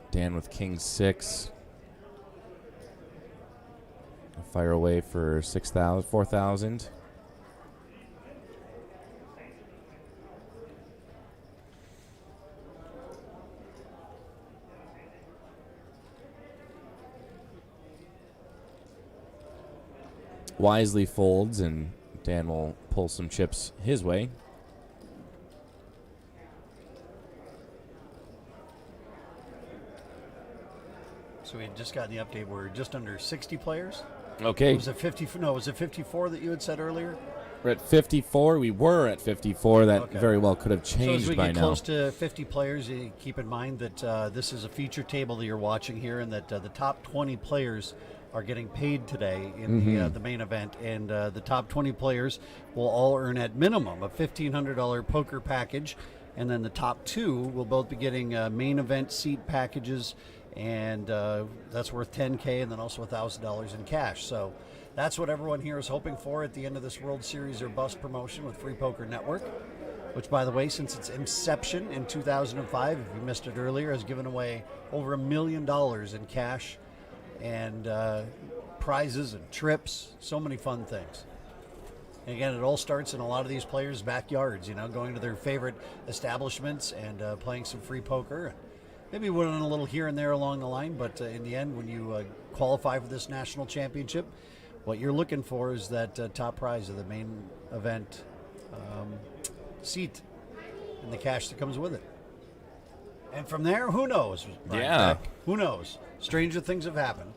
Dan with King 6. Fire away for 6,000, 4,000. Wisely folds, and Dan will pull some chips his way. So we had just gotten the update. We're just under 60 players. Okay. Was it 50? No, was it 54 that you had said earlier? We're at 54. We were at 54. That Okay. very well could have So changed as we by get now. close to 50 players, you keep in mind that this is a feature table that you're watching here, and that the top 20 players are getting paid today in the main event, and the top 20 players will all earn at minimum a $1,500 poker package, and then the top 2 will both be getting main event seat packages, and that's worth $10K, and then also $1,000 in cash. So that's what everyone here is hoping for at the end of this World Series or Bust promotion with Free Poker Network, which, by the way, since its inception in 2005, if you missed it earlier, has given away over $1 million in cash and prizes and trips, so many fun things. And again, it all starts in a lot of these players' backyards, going to their favorite establishments and playing some free poker. Maybe winning a little here and there along the line, but in the end, when you qualify for this national championship, what you're looking for is that top prize of the main event seat and the cash that comes with it. And from there, who knows? Brian Yeah. Beck? Who knows? Stranger things have happened.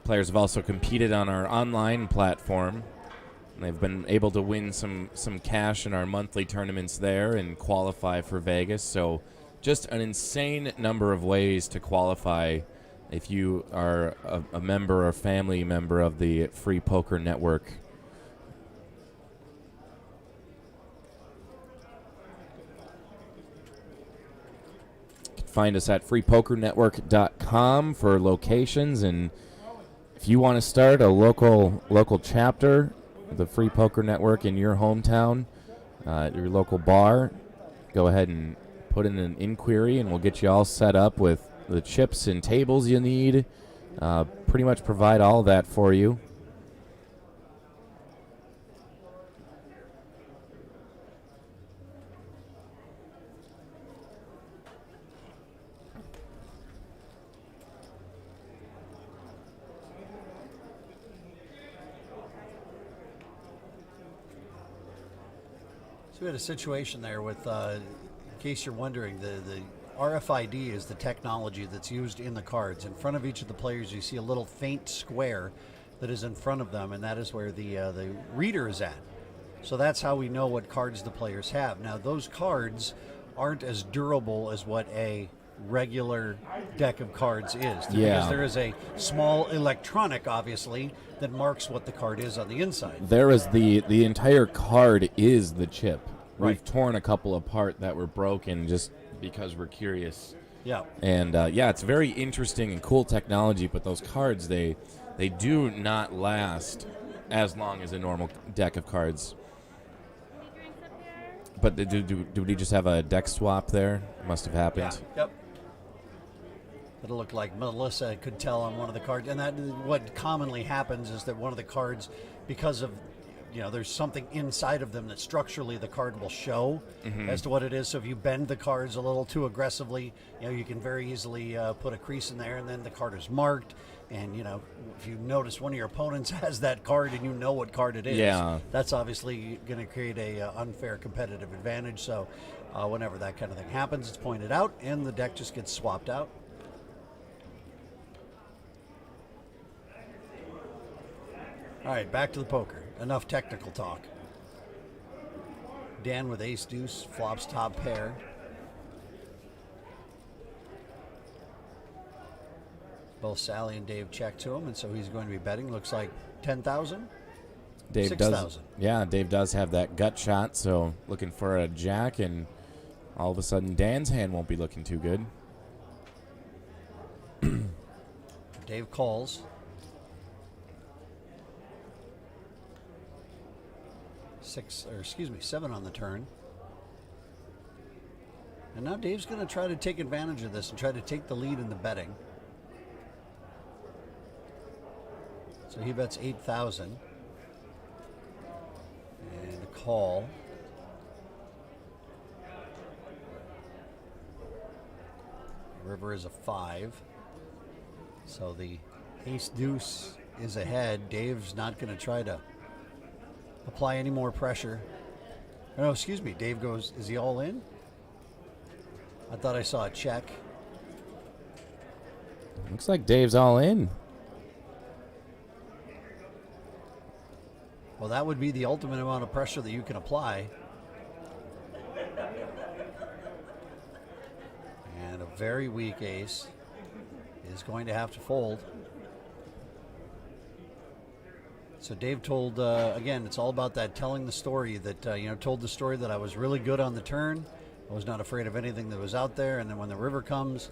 Players have also competed on our online platform. They've been able to win some cash in our monthly tournaments there and qualify for Vegas. So just an insane number of ways to qualify if you are a member or family member of the Free Poker Network. You can find us at freepokernetwork.com for locations, and if you want to start a local chapter of the Free Poker Network in your hometown, your local bar, go ahead and put in an inquiry, and we'll get you all set up with the chips and tables you need. Pretty much provide all that for you. So we had a situation there with, in case you're wondering, the RFID is the technology that's used in the cards. In front of each of the players, you see a little faint square that is in front of them, and that is where the reader is at. So that's how we know what cards the players have. Now, those cards aren't as durable as what a regular deck of cards is. Yeah. Because there is a small electronic, obviously, that marks what the card is on the inside. There is the entire card is the chip. Right. We've torn a couple apart that were broken just because we're curious. Yeah. And yeah, it's very interesting and cool technology, but those cards, they do not last as long as a normal deck of cards. But do we just have a deck swap there? Must have happened. Yeah. Yep. It looked like Melissa could tell on one of the cards. And that what commonly happens is that one of the cards, because of there's something inside of them that structurally the card will show as to what it is. So if you bend the cards a little too aggressively, you can very easily put a crease in there, and then the card is marked. And if you notice one of your opponents has that card and you know what card it is, that's obviously going to create a unfair competitive advantage. So whenever that kind of thing happens, it's pointed out, and the deck just gets swapped out. All right, back to the poker. Enough technical talk. Dan with ace deuce, flops top pair. Both Sally and Dave check to him, and so he's going to be betting. Looks like 10,000. Dave 6,000. Dave does have that gut shot, so looking for a jack, and all of a sudden Dan's hand won't be looking too good. Dave calls. 7 on the turn. And now Dave's going to try to take advantage of this and try to take the lead in the betting. So he bets 8,000. And a call. River is a 5. So the ace deuce is ahead. Dave's not going to try to apply any more pressure. No, excuse me. Dave goes, is he all in? I thought I saw a check. Looks like Dave's all in. Well, that would be the ultimate amount of pressure that you can apply. And a very weak ace is going to have to fold. So Dave told, again, it's all about that telling the story that, told the story that I was really good on the turn. I was not afraid of anything that was out there. And then when the river comes,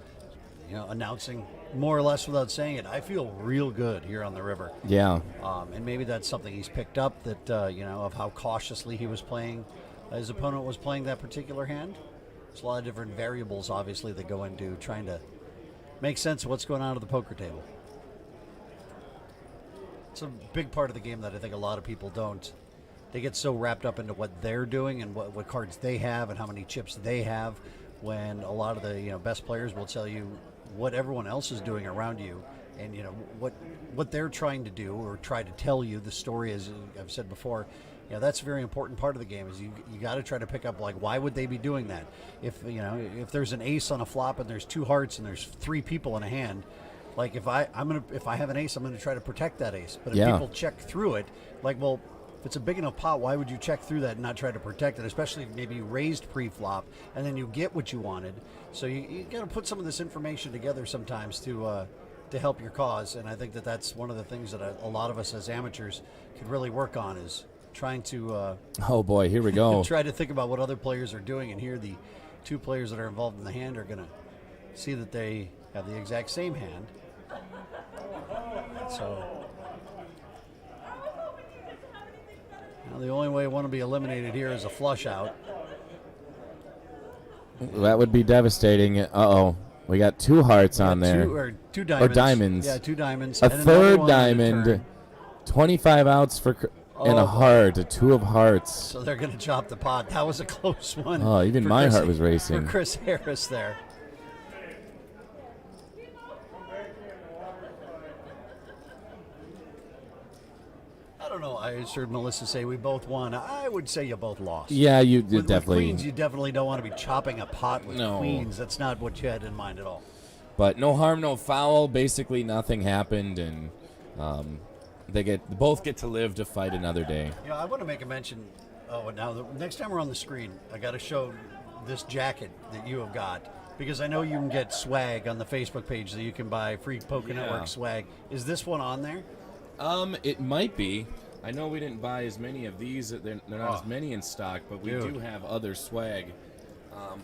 announcing more or less without saying it, I feel real good here on the river. Yeah. And maybe that's something he's picked up that, of how cautiously he was playing. His opponent was playing that particular hand. There's a lot of different variables, obviously, that go into trying to make sense of what's going on at the poker table. It's a big part of the game that I think a lot of people don't. They get so wrapped up into what they're doing and what cards they have and how many chips they have, when a lot of the best players will tell you what everyone else is doing around you, and what they're trying to do or try to tell you. The story, as I've said before, that's a very important part of the game. Is you got to try to pick up, like, why would they be doing that? If there's an ace on a flop and there's 2 hearts and there's 3 people in a hand. Like, if I have an ace, I'm gonna try to protect that ace. But if people check through it, like, well, if it's a big enough pot, why would you check through that and not try to protect it? Especially if maybe you raised pre-flop and then you get what you wanted. So you got to put some of this information together sometimes to help your cause. And I think that's one of the things that a lot of us as amateurs could really work on, is trying to. Oh boy, here we go. Try to think about what other players are doing, and here the 2 players that are involved in the hand are gonna see that they have the exact same hand. So now the only way one will be eliminated here is a flush out. That would be devastating. Uh-oh. We got 2 hearts on there. 2 diamonds. Or diamonds. Yeah, 2 diamonds. A and another 3rd one on the diamond. turn. 25 outs and a heart. A 2 of hearts. So they're going to chop the pot. That was a close one. Oh, even my heart was racing. For Chris Harris there. I don't know. I heard Melissa say we both won. I would say you both lost. Yeah, you with definitely. With queens, you definitely don't want to be chopping a pot with queens. That's not what you had in mind at all. But no harm, no foul. Basically, nothing happened, and they both get to live to fight another day. Yeah, I want to make a mention. Oh, now the next time we're on the screen, I got to show this jacket that you have got, because I know you can get swag on the Facebook page that you can buy free Poker Network swag. Is this one on there? It might be. I know we didn't buy as many of these. They're not as many in stock, but we do have other swag.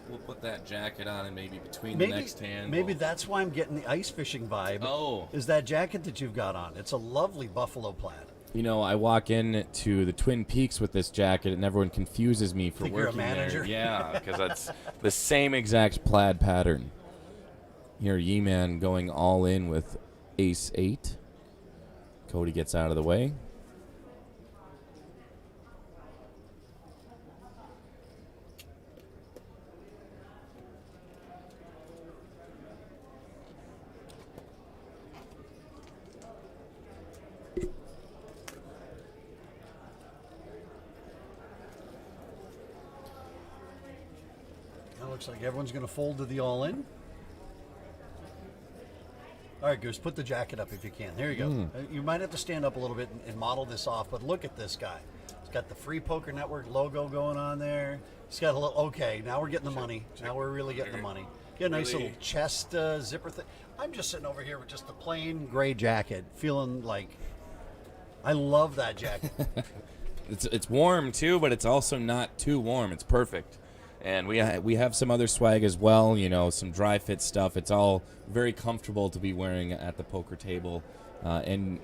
We'll put that jacket on, and maybe between the next hand. Maybe that's why I'm getting the ice fishing vibe. Oh. Is that jacket that you've got on. It's a lovely buffalo plaid. I walk in to the Twin Peaks with this jacket, and everyone confuses me for Think working you're a manager? there. Yeah, because that's the same exact plaid pattern. Here, Ye-Man going all in with ace 8. Cody gets out of the way. Looks like everyone's going to fold to the all-in. All right, Goose, put the jacket up if you can. There you go. You might have to stand up a little bit and model this off, but look at this guy. He's got the Free Poker Network logo going on there. He's got a little, okay, now we're getting the money. Now we're really getting the money. Get a nice little chest zipper thing. I'm just sitting over here with just the plain gray jacket, feeling like I love that jacket. It's warm too, but it's also not too warm. It's perfect. And we have some other swag as well, you know, some dry fit stuff. It's all very comfortable to be wearing at the poker table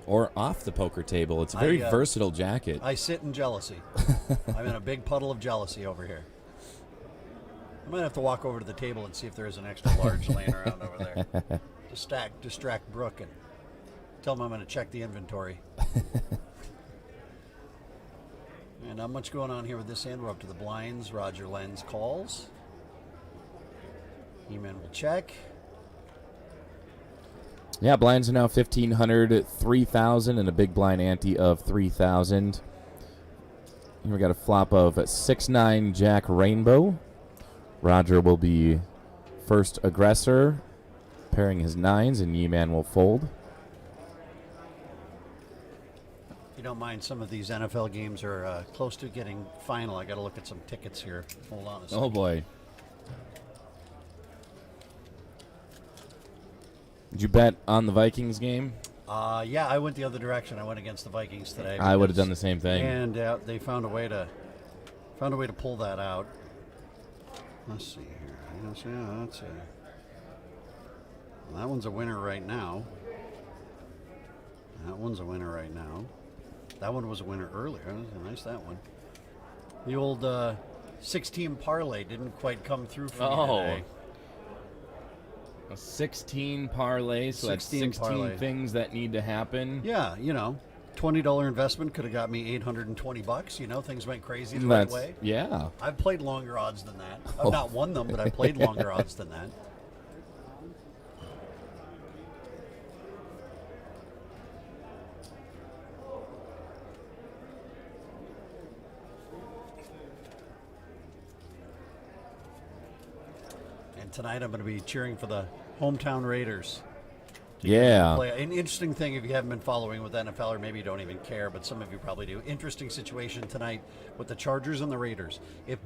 or off the poker table. It's a very versatile jacket. I sit in jealousy. I'm in a big puddle of jealousy over here. I might have to walk over to the table and see if there is an extra large laying around over there. Distract Brooke and tell him I'm going to check the inventory. And not much going on here with this hand. We're up to the blinds. Roger Lenz calls. E-Man will check. Yeah, blinds are now 1,500, 3,000, and a big blind ante of 3,000. Here we got a flop of 6-9 Jack Rainbow. Roger will be first aggressor, pairing his nines, and E-Man will fold. If you don't mind, some of these NFL games are close to getting final. I got to look at some tickets here. Hold on a second. Oh, boy. Did you bet on the Vikings game? Yeah, I went the other direction. I went against the Vikings today. I would have done the same thing. And they found a way to pull that out. Let's see here. That's that one's a winner right now. That one's a winner right now. That one was a winner earlier. Nice, that one. The old 16 parlay didn't quite come through for me today. A 16 parlay, so that's 16 parlay. things that need to happen. Yeah, you know, $20 investment could have got me $820. You know, things went crazy the right way. Yeah. I've played longer odds than that. I've not won them, but I've played longer odds than that. And tonight I'm going to be cheering for the hometown Raiders. Yeah. An interesting thing, if you haven't been following with NFL, or maybe you don't even care, but some of you probably do. Interesting situation tonight with the Chargers and the Raiders. If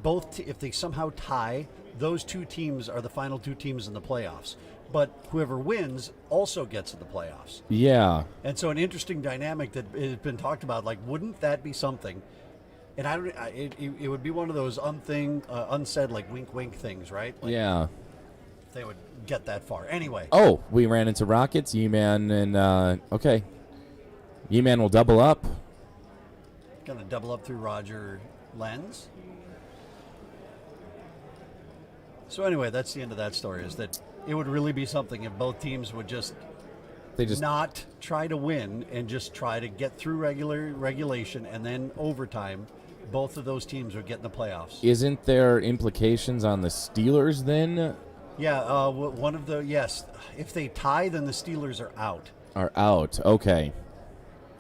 they somehow tie, those two teams are the final two teams in the playoffs. But whoever wins also gets to the playoffs. Yeah. And so an interesting dynamic that has been talked about, like, wouldn't that be something? And it would be one of those unsaid, like, wink things, right? Like, yeah. They would get that far. Anyway. Oh, we ran into Rockets, E-Man, and, okay. E-Man will double up. Going to double up through Roger Lenz. So anyway, that's the end of that story, is that it would really be something if both teams would just not try to win and just try to get through regulation and then overtime. Both of those teams would get in the playoffs. Isn't there implications on the Steelers then? Yeah, one of the, yes. If they tie, then the Steelers are out. Are out, okay.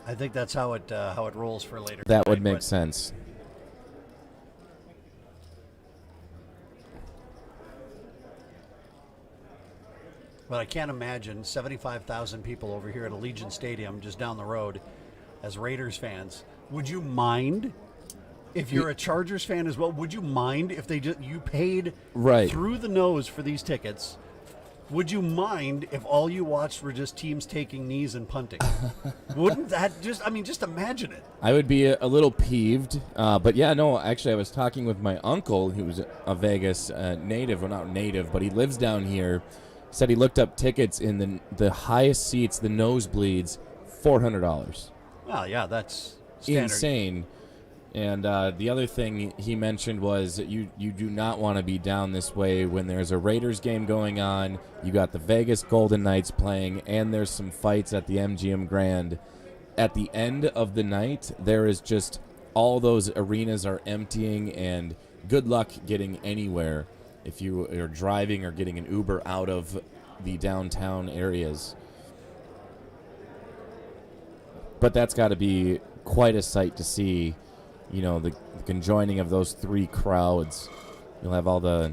I think that's how it rolls for later. That would make sense. But I can't imagine 75,000 people over here at Allegiant Stadium just down the road as Raiders fans. Would you mind if you're a Chargers fan as well? Would you mind if you paid through the nose for these tickets? Would you mind if all you watched were just teams taking knees and punting? Wouldn't that just imagine it. I would be a little peeved. But yeah, no, actually I was talking with my uncle who's a Vegas native. Well, not native, but he lives down here. Said he looked up tickets in the highest seats, the nosebleeds, $400. Well, yeah, that's standard. Insane. And the other thing he mentioned was that you do not want to be down this way when there's a Raiders game going on. You got the Vegas Golden Knights playing, and there's some fights at the MGM Grand. At the end of the night, there is just all those arenas are emptying, and good luck getting anywhere if you are driving or getting an Uber out of the downtown areas. But that's got to be quite a sight to see. You know, the conjoining of those three crowds. You'll have all the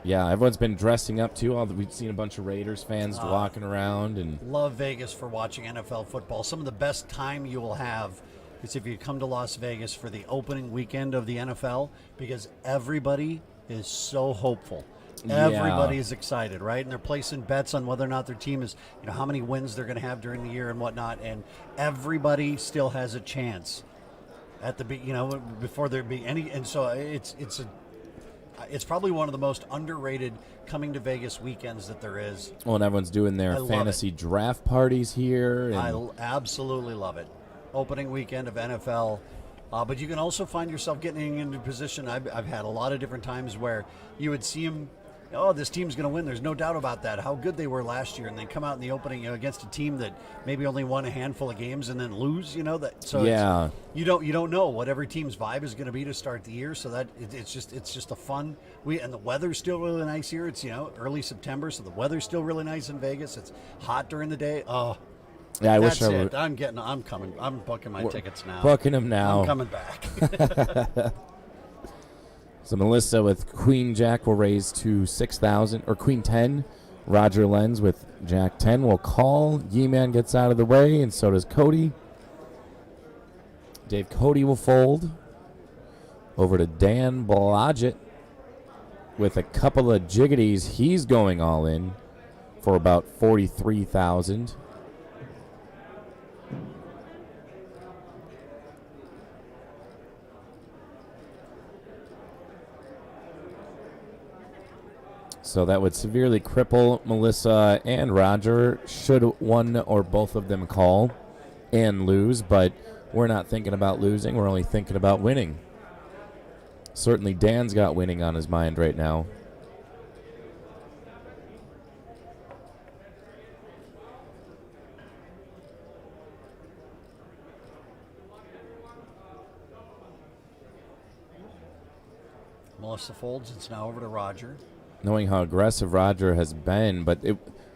Yeah, everyone's been dressing up too. We've seen a bunch of Raiders fans walking around, and Love Vegas for watching NFL football. Some of the best time you will have is if you come to Las Vegas for the opening weekend of the NFL, because everybody is so hopeful. Yeah. Everybody is excited, right? And they're placing bets on whether or not their team is, how many wins they're going to have during the year and whatnot. And everybody still has a chance at the, before there be any. And so it's probably one of the most underrated coming to Vegas weekends that there is. well, and everyone's doing I their love fantasy draft parties here. And I absolutely love it. Opening weekend of NFL. But you can also find yourself getting into a position. I've had a lot of different times where you would see them, this team's going to win. There's no doubt about that. How good they were last year. And they come out in the opening against a team that maybe only won a handful of games and then lose, that. So Yeah. you don't know what every team's vibe is going to be to start the year. So that it's just a fun. And the weather's still really nice here. It's, early September. So the weather's still really nice in Vegas. It's hot during the day. Oh, yeah, I that's wish I it. were I'm coming. I'm booking my tickets now. booking them now. I'm coming back. So Melissa with Queen Jack will raise to 6,000, or Queen 10. Roger Lenz with Jack 10 will call. Ye-Man gets out of the way, and so does Cody. Dave Cody will fold. Over to Dan Blodgett with a couple of jiggities. He's going all in for about 43,000. So that would severely cripple Melissa and Roger should one or both of them call and lose, but we're not thinking about losing. We're only thinking about winning. Certainly Dan's got winning on his mind right now. Melissa folds. It's now over to Roger. Knowing how aggressive Roger has been, but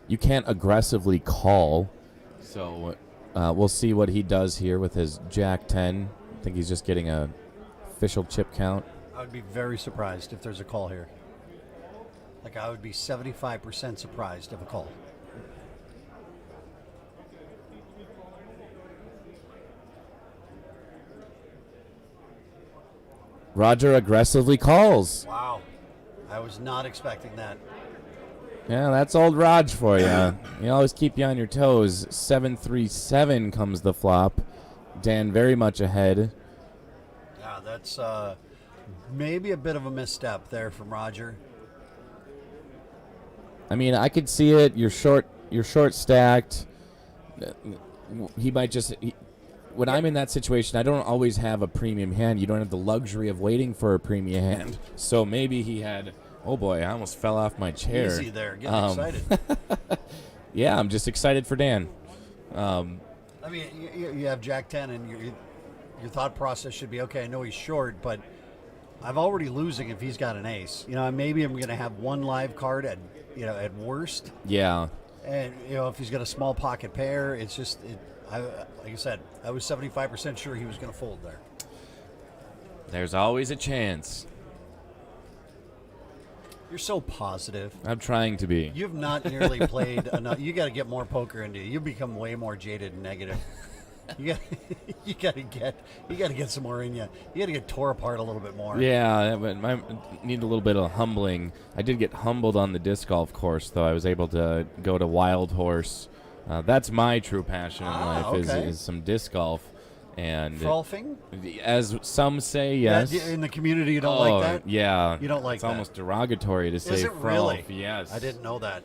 you can't aggressively call. So we'll see what he does here with his Jack 10. I think he's just getting a official chip count. I would be very surprised if there's a call here. Like, I would be 75% surprised if a call. Roger aggressively calls. Wow. I was not expecting that. Yeah, that's old Raj for you. You always keep you on your toes. 7-3-7 comes the flop. Dan very much ahead. Yeah, that's maybe a bit of a misstep there from Roger. I mean, I could see it. You're short stacked. He might just. When I'm in that situation, I don't always have a premium hand. You don't have the luxury of waiting for a premium hand. So maybe he had. Oh boy, I almost fell off my chair. Easy there, getting excited. Yeah, I'm just excited for Dan. I mean, you have Jack 10, and your thought process should be, okay, I know he's short, but I'm already losing if he's got an ace. Maybe I'm going to have one live card at worst. Yeah. And, if he's got a small pocket pair, it's just, like I said, I was 75% sure he was going to fold there. There's always a chance. You're so positive. I'm trying to be. You've not nearly played enough. You got to get more poker into you. You become way more jaded and negative. You got to get some more in you. You got to get tore apart a little bit more. Yeah, but I need a little bit of humbling. I did get humbled on the disc golf course, though. I was able to go to Wild Horse. That's my true passion in life, okay. is some disc golf. And Frolfing? as some say, yes. Yeah, in the community, you don't like that? Yeah. You don't like it's that? It's almost derogatory to say Is it really? Yes. I didn't know that.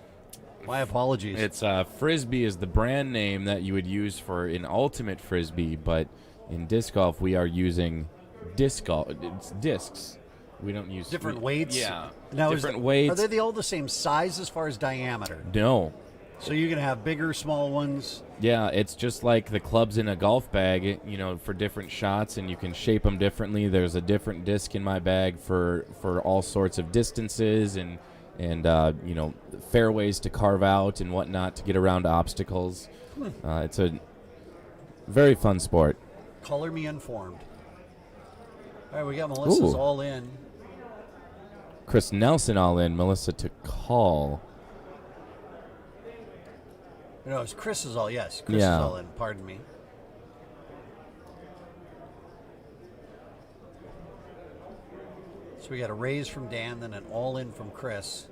My apologies. It's Frisbee is the brand name that you would use for an ultimate Frisbee, but in disc golf we are using disc golf. It's discs. We don't use different weights? Yeah. Now, different weights. Are they all the same size as far as diameter? No. So you're going to have bigger, small ones? Yeah, it's just like the clubs in a golf bag, for different shots, and you can shape them differently. There's a different disc in my bag for all sorts of distances and fairways to carve out and whatnot to get around obstacles. It's a very fun sport. Color me informed. All right, we got Melissa's all in. Chris Nelson all in. Melissa to call. No, it's Chris is all, yes. Chris Yeah. is all in, pardon me. So we got a raise from Dan, then an all in from Chris.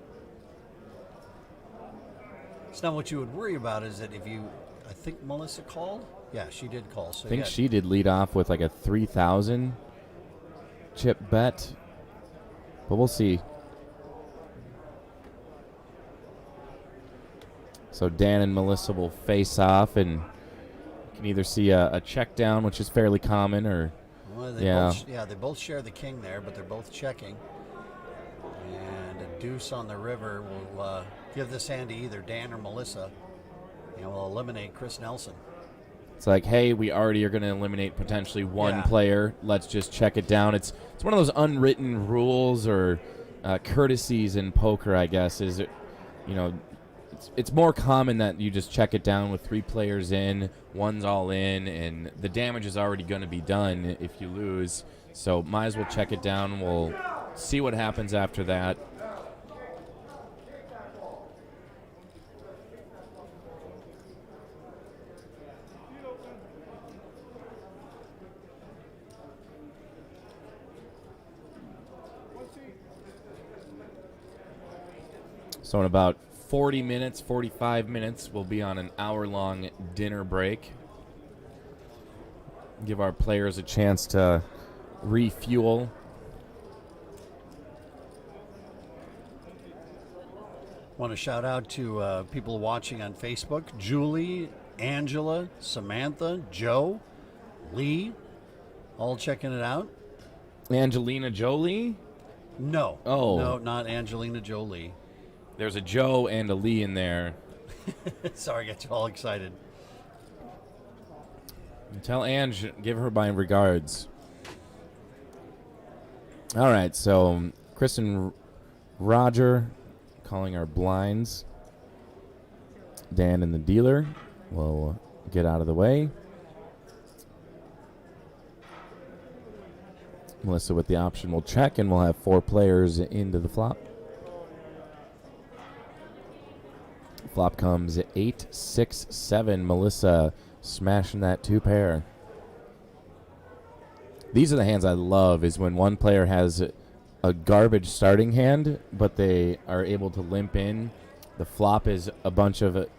It's not what you would worry about is that if you, I think Melissa called? Yeah, she did call. So I think yeah. she did lead off with like a 3,000 chip bet. But we'll see. So Dan and Melissa will face off, and you can either see a check down, which is fairly common, or Well, yeah. They both share the king there, but they're both checking. And a deuce on the river will give this hand to either Dan or Melissa, and will eliminate Chris Nelson. it's like, hey, we already are going to eliminate potentially one Yeah. player. Let's just check it down. It's one of those unwritten rules or courtesies in poker, I guess. Is it, it's more common that you just check it down with 3 players in, one's all in, and the damage is already going to be done if you lose. So might as well check it down. We'll see what happens after that. So in about 40 minutes, 45 minutes, we'll be on an hour-long dinner break. Give our players a chance to refuel. Want to shout out to people watching on Facebook: Julie, Angela, Samantha, Joe, Lee, all checking it out. Angelina Jolie? No. Oh. No, not Angelina Jolie. There's a Joe and a Lee in there. Sorry, I got you all excited. Tell Ange, give her my regards. All right, so Chris and Roger calling our blinds. Dan and the dealer will get out of the way. Melissa with the option will check, and we'll have 4 players into the flop. Flop comes 8, 6, 7. Melissa smashing that 2 pair. These are the hands I love, is when one player has a garbage starting hand, but they are able to limp in. The flop is a bunch of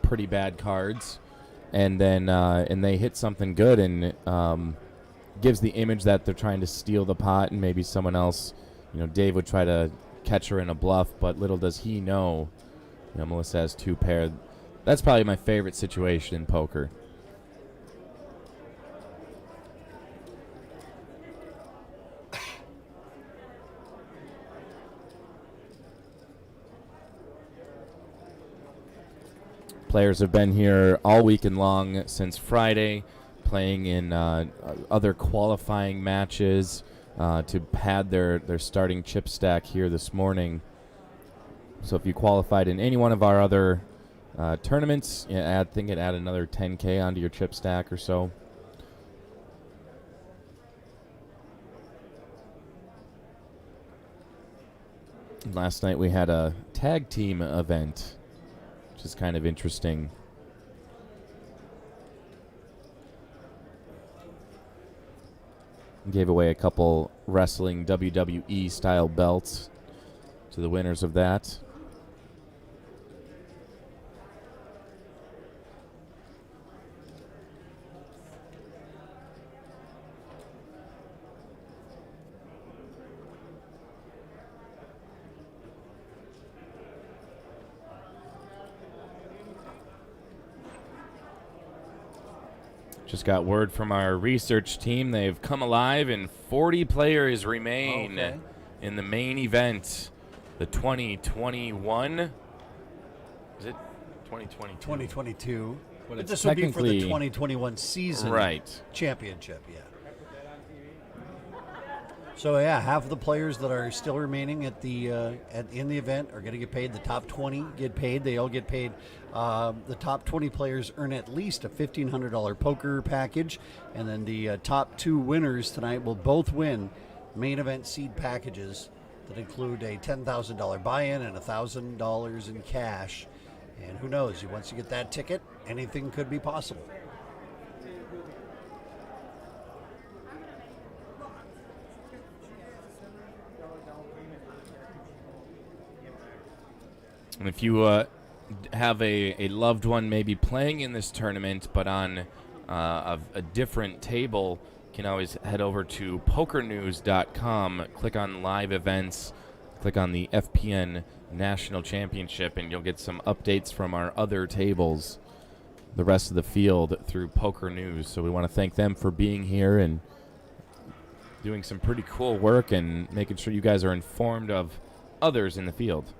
pretty bad cards, and then and they hit something good, and gives the image that they're trying to steal the pot, and maybe someone else, Dave would try to catch her in a bluff, but little does he know, Melissa has 2 pair. That's probably my favorite situation in poker. Players have been here all weekend long since Friday, playing in other qualifying matches to pad their starting chip stack here this morning. So if you qualified in any one of our other tournaments, I think it add another 10K onto your chip stack or so. Last night we had a tag team event, which is kind of interesting. Gave away a couple wrestling WWE style belts to the winners of that. Just got word from our research team. They've come alive, and 40 players remain in the main event. The 2021. Is it 2022? 2022. But But it's this would be for the technically- 2021 season Right. championship, yeah. So yeah, half of the players that are still remaining in the event are going to get paid. The top 20 get paid. They all get paid. The top 20 players earn at least a $1,500 poker package, and then the top 2 winners tonight will both win main event seed packages that include a $10,000 buy-in and $1,000 in cash. And who knows, once you get that ticket, anything could be possible. And if you have a loved one maybe playing in this tournament but on a different table, you can always head over to pokernews.com, click on live events, click on the FPN National Championship, and you'll get some updates from our other tables, the rest of the field, through Poker News. So we want to thank them for being here and doing some pretty cool work and making sure you guys are informed of others in the field.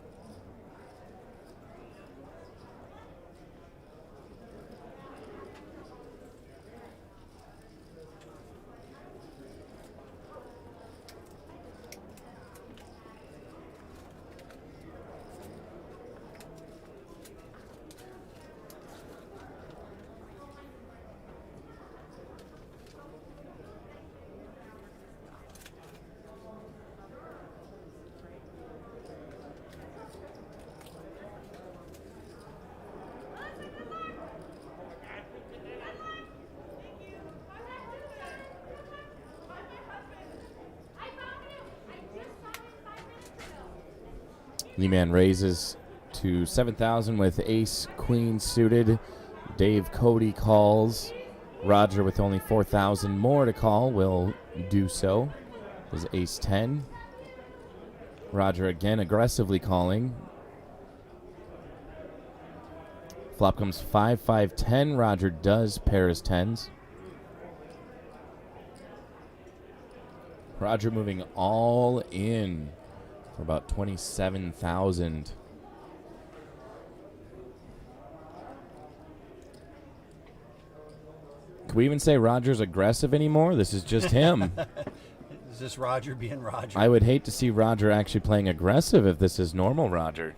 E-Man raises to 7,000 with ace queen suited. Dave Cody calls. Roger, with only 4,000 more to call, will do so. Is ace 10. Roger again aggressively calling. Flop comes 5, 5, 10. Roger does pair his tens. Roger moving all in for about 27,000. Can we even say Roger's aggressive anymore? This is just him. Is this Roger being Roger? I would hate to see Roger actually playing aggressive if this is normal Roger.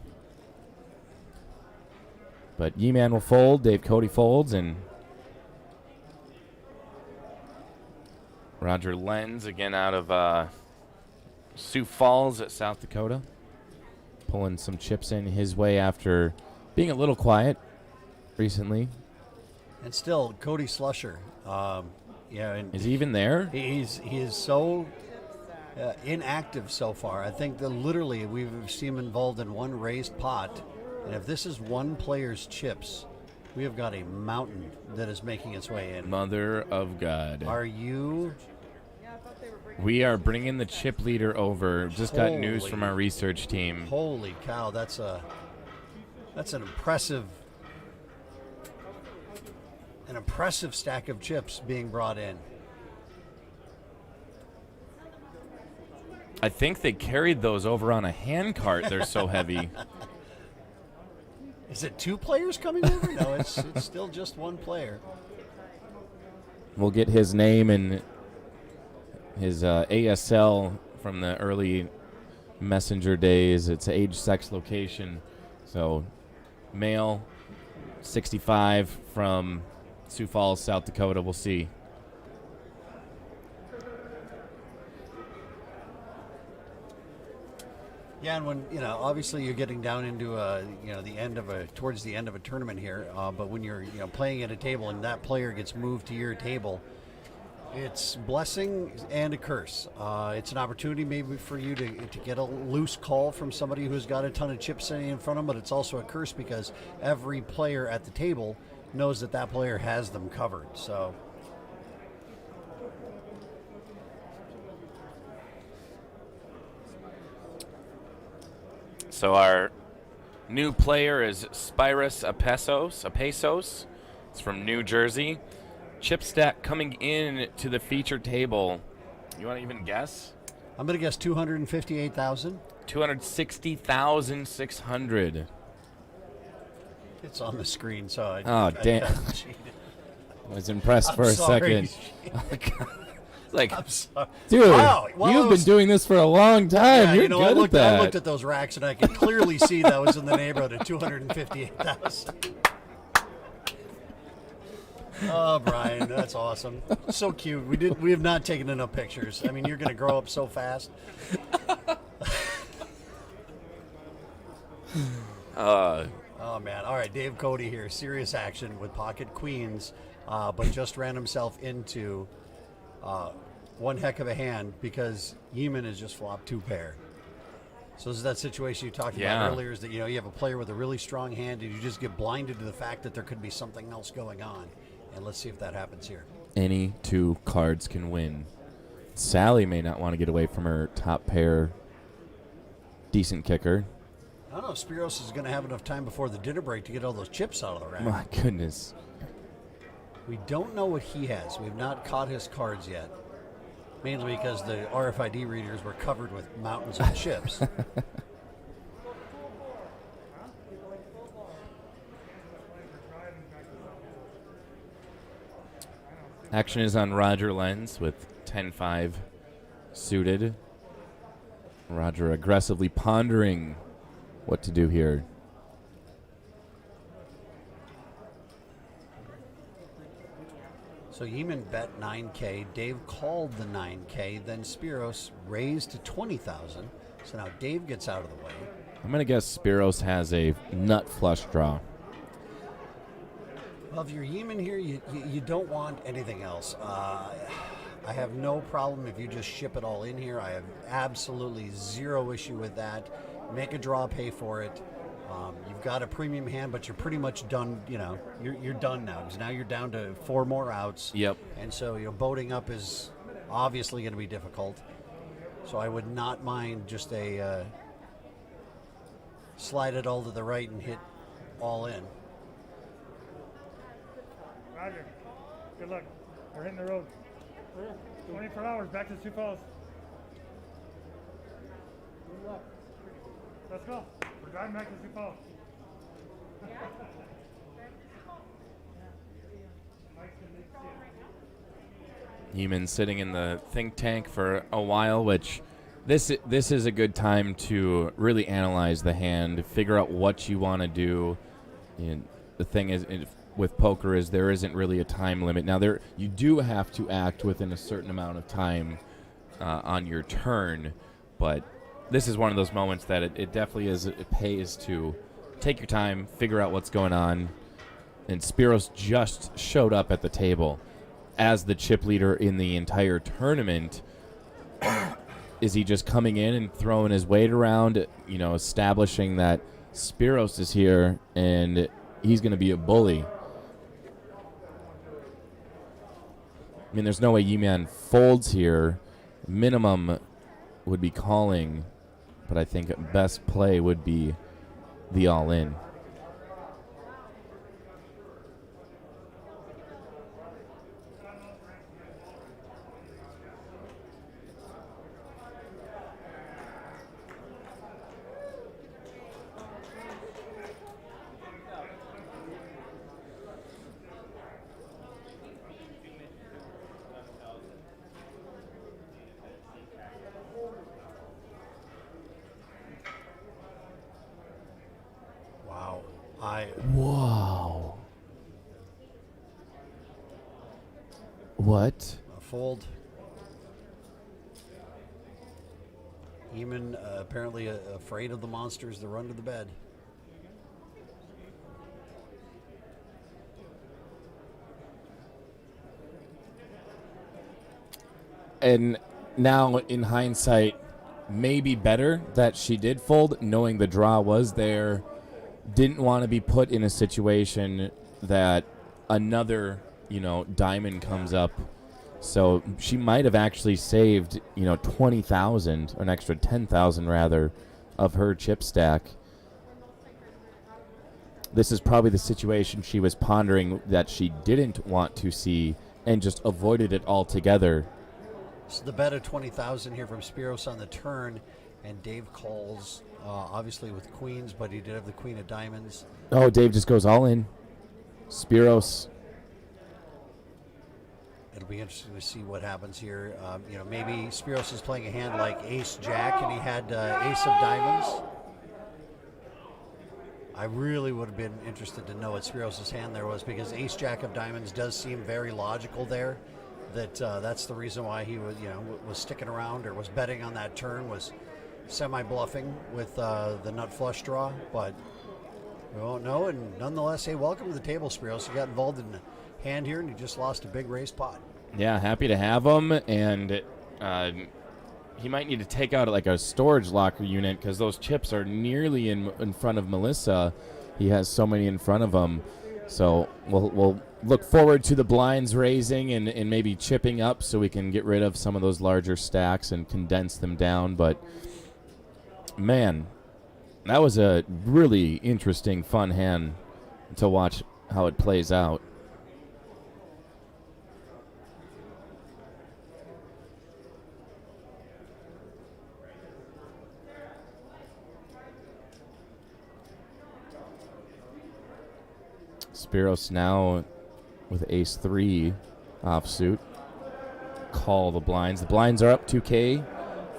But Ye-Man will fold, Dave Cody folds, and Roger lends again out of Sioux Falls at South Dakota. Pulling some chips in his way after being a little quiet recently. And still, Cody Slusher. And is he even there? He is so inactive so far. I think that literally we've seen him involved in one raised pot. And if this is one player's chips, we have got a mountain that is making its way in. Mother of God. Are you? We are bringing the chip leader over. Just got news from our research team. Holy cow, that's an impressive stack of chips being brought in. I think they carried those over on a hand cart. They're so heavy. Is it two players coming over? No, it's still just one player. We'll get his name and his ASL from the early messenger days. It's age, sex, location. So male, 65, from Sioux Falls, South Dakota. We'll see. Yeah, and when obviously you're getting down into towards the end of a tournament here, but when you're playing at a table and that player gets moved to your table, it's blessing and a curse. It's an opportunity maybe for you to get a loose call from somebody who's got a ton of chips sitting in front of them, but it's also a curse because every player at the table knows that player has them covered. So our new player is Spyrus Apesos. It's from New Jersey. Chip stack coming in to the feature table. You want to even guess? I'm going to guess 258,000. 260,600. It's on the screen, so damn. I was impressed for a second. Like, I'm sorry. Dude, wow. You've been doing this for a long time. You're good at that. I looked at those racks, and I could clearly see that was in the neighborhood of 258,000. Oh, Brian, that's awesome. So cute. We have not taken enough pictures. I mean, you're going to grow up so fast. Oh, man. All right, Dave Cody here. Serious action with pocket queens, but just ran himself into one heck of a hand because Yeeman has just flopped 2 pair. So this is that situation you talked about earlier, is that you have a player with a really strong hand and you just get blinded to the fact that there could be something else going on. And let's see if that happens here. Any 2 cards can win. Sally may not want to get away from her top pair. Decent kicker. I don't know if Spiros is going to have enough time before the dinner break to get all those chips out of the rack. My goodness. We don't know what he has. We've not caught his cards yet. Mainly because the RFID readers were covered with mountains of chips. Action is on Roger Lenz with 10-5 suited. Roger aggressively pondering what to do here. So Yeeman bet 9K. Dave called the 9K. Then Spiros raised to 20,000. So now Dave gets out of the way. I'm going to guess Spiros has a nut flush draw. Well, if you're Yeeman here, you don't want anything else. I have no problem if you just ship it all in here. I have absolutely zero issue with that. Make a draw, pay for it. You've got a premium hand, but you're pretty much done. You're done now because now you're down to 4 more outs. Yep. And so boating up is obviously going to be difficult. So I would not mind just a slide it all to the right and hit all in. Roger. Good luck. We're hitting the road. 24 hours back to Sioux Falls. Good luck. Let's go. We're driving back to Sioux Falls. Heeman sitting in the think tank for a while, which this is a good time to really analyze the hand, figure out what you want to do. And the thing is, with poker is there isn't really a time limit. Now you do have to act within a certain amount of time on your turn, but this is one of those moments that it definitely is. It pays to take your time, figure out what's going on. And Spiros just showed up at the table as the chip leader in the entire tournament. Is he just coming in and throwing his weight around, establishing that Spiros is here and he's going to be a bully? I mean, there's no way Yeeman folds here. Minimum would be calling, but I think best play would be the all-in. Whoa. What? A fold. Heeman apparently afraid of the monsters that run to the bed. And now, in hindsight, maybe better that she did fold, knowing the draw was there. Didn't want to be put in a situation that another, diamond comes up. So she might have actually saved, 20,000, or an extra 10,000 rather, of her chip stack. This is probably the situation she was pondering that she didn't want to see and just avoided it altogether. So the bet of 20,000 here from Spiros on the turn, and Dave calls, obviously with queens, but he did have the queen of diamonds. Oh, Dave just goes all in. Spiros. It'll be interesting to see what happens here. Maybe Spiros is playing a hand like ace-jack, and he had ace of diamonds. I really would have been interested to know what Spiros' hand there was, because ace-jack of diamonds does seem very logical there. That's the reason why he was sticking around or was betting on that turn, was semi-bluffing with the nut flush draw. But Oh, no, and nonetheless, hey, welcome to the table, Spiros. You got involved in the hand here, and you just lost a big raised pot. Yeah, happy to have him, and he might need to take out like a storage locker unit because those chips are nearly in front of Melissa. He has so many in front of him. So we'll look forward to the blinds raising and maybe chipping up so we can get rid of some of those larger stacks and condense them down. But, man, that was a really interesting, fun hand to watch how it plays out. Spiros now with ace-3 offsuit. Call the blinds. The blinds are up 2K.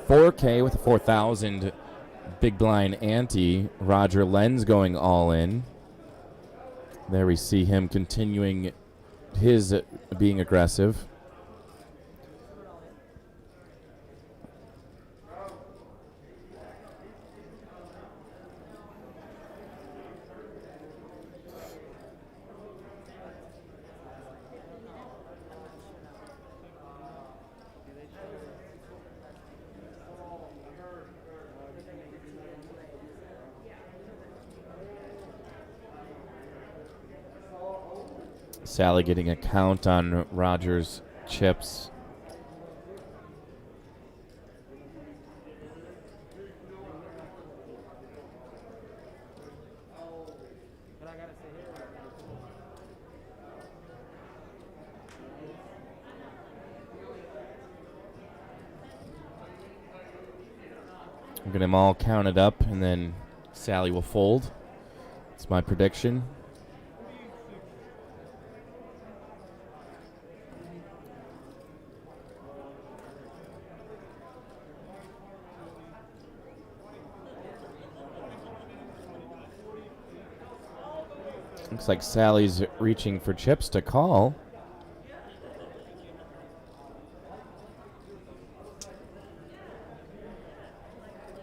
4K with a 4,000 big blind ante. Roger Lenz going all in. There we see him continuing his being aggressive. Sally getting a count on Roger's chips. We'll get them all counted up, and then Sally will fold. That's my prediction. Looks like Sally's reaching for chips to call.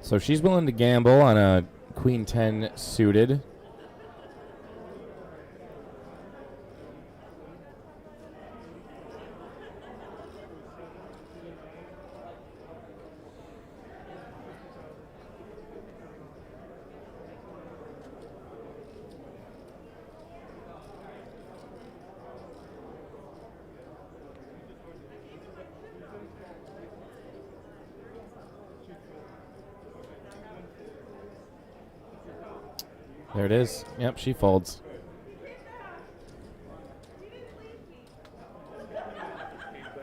So she's willing to gamble on a Queen 10 suited. There it is. Yep, she folds.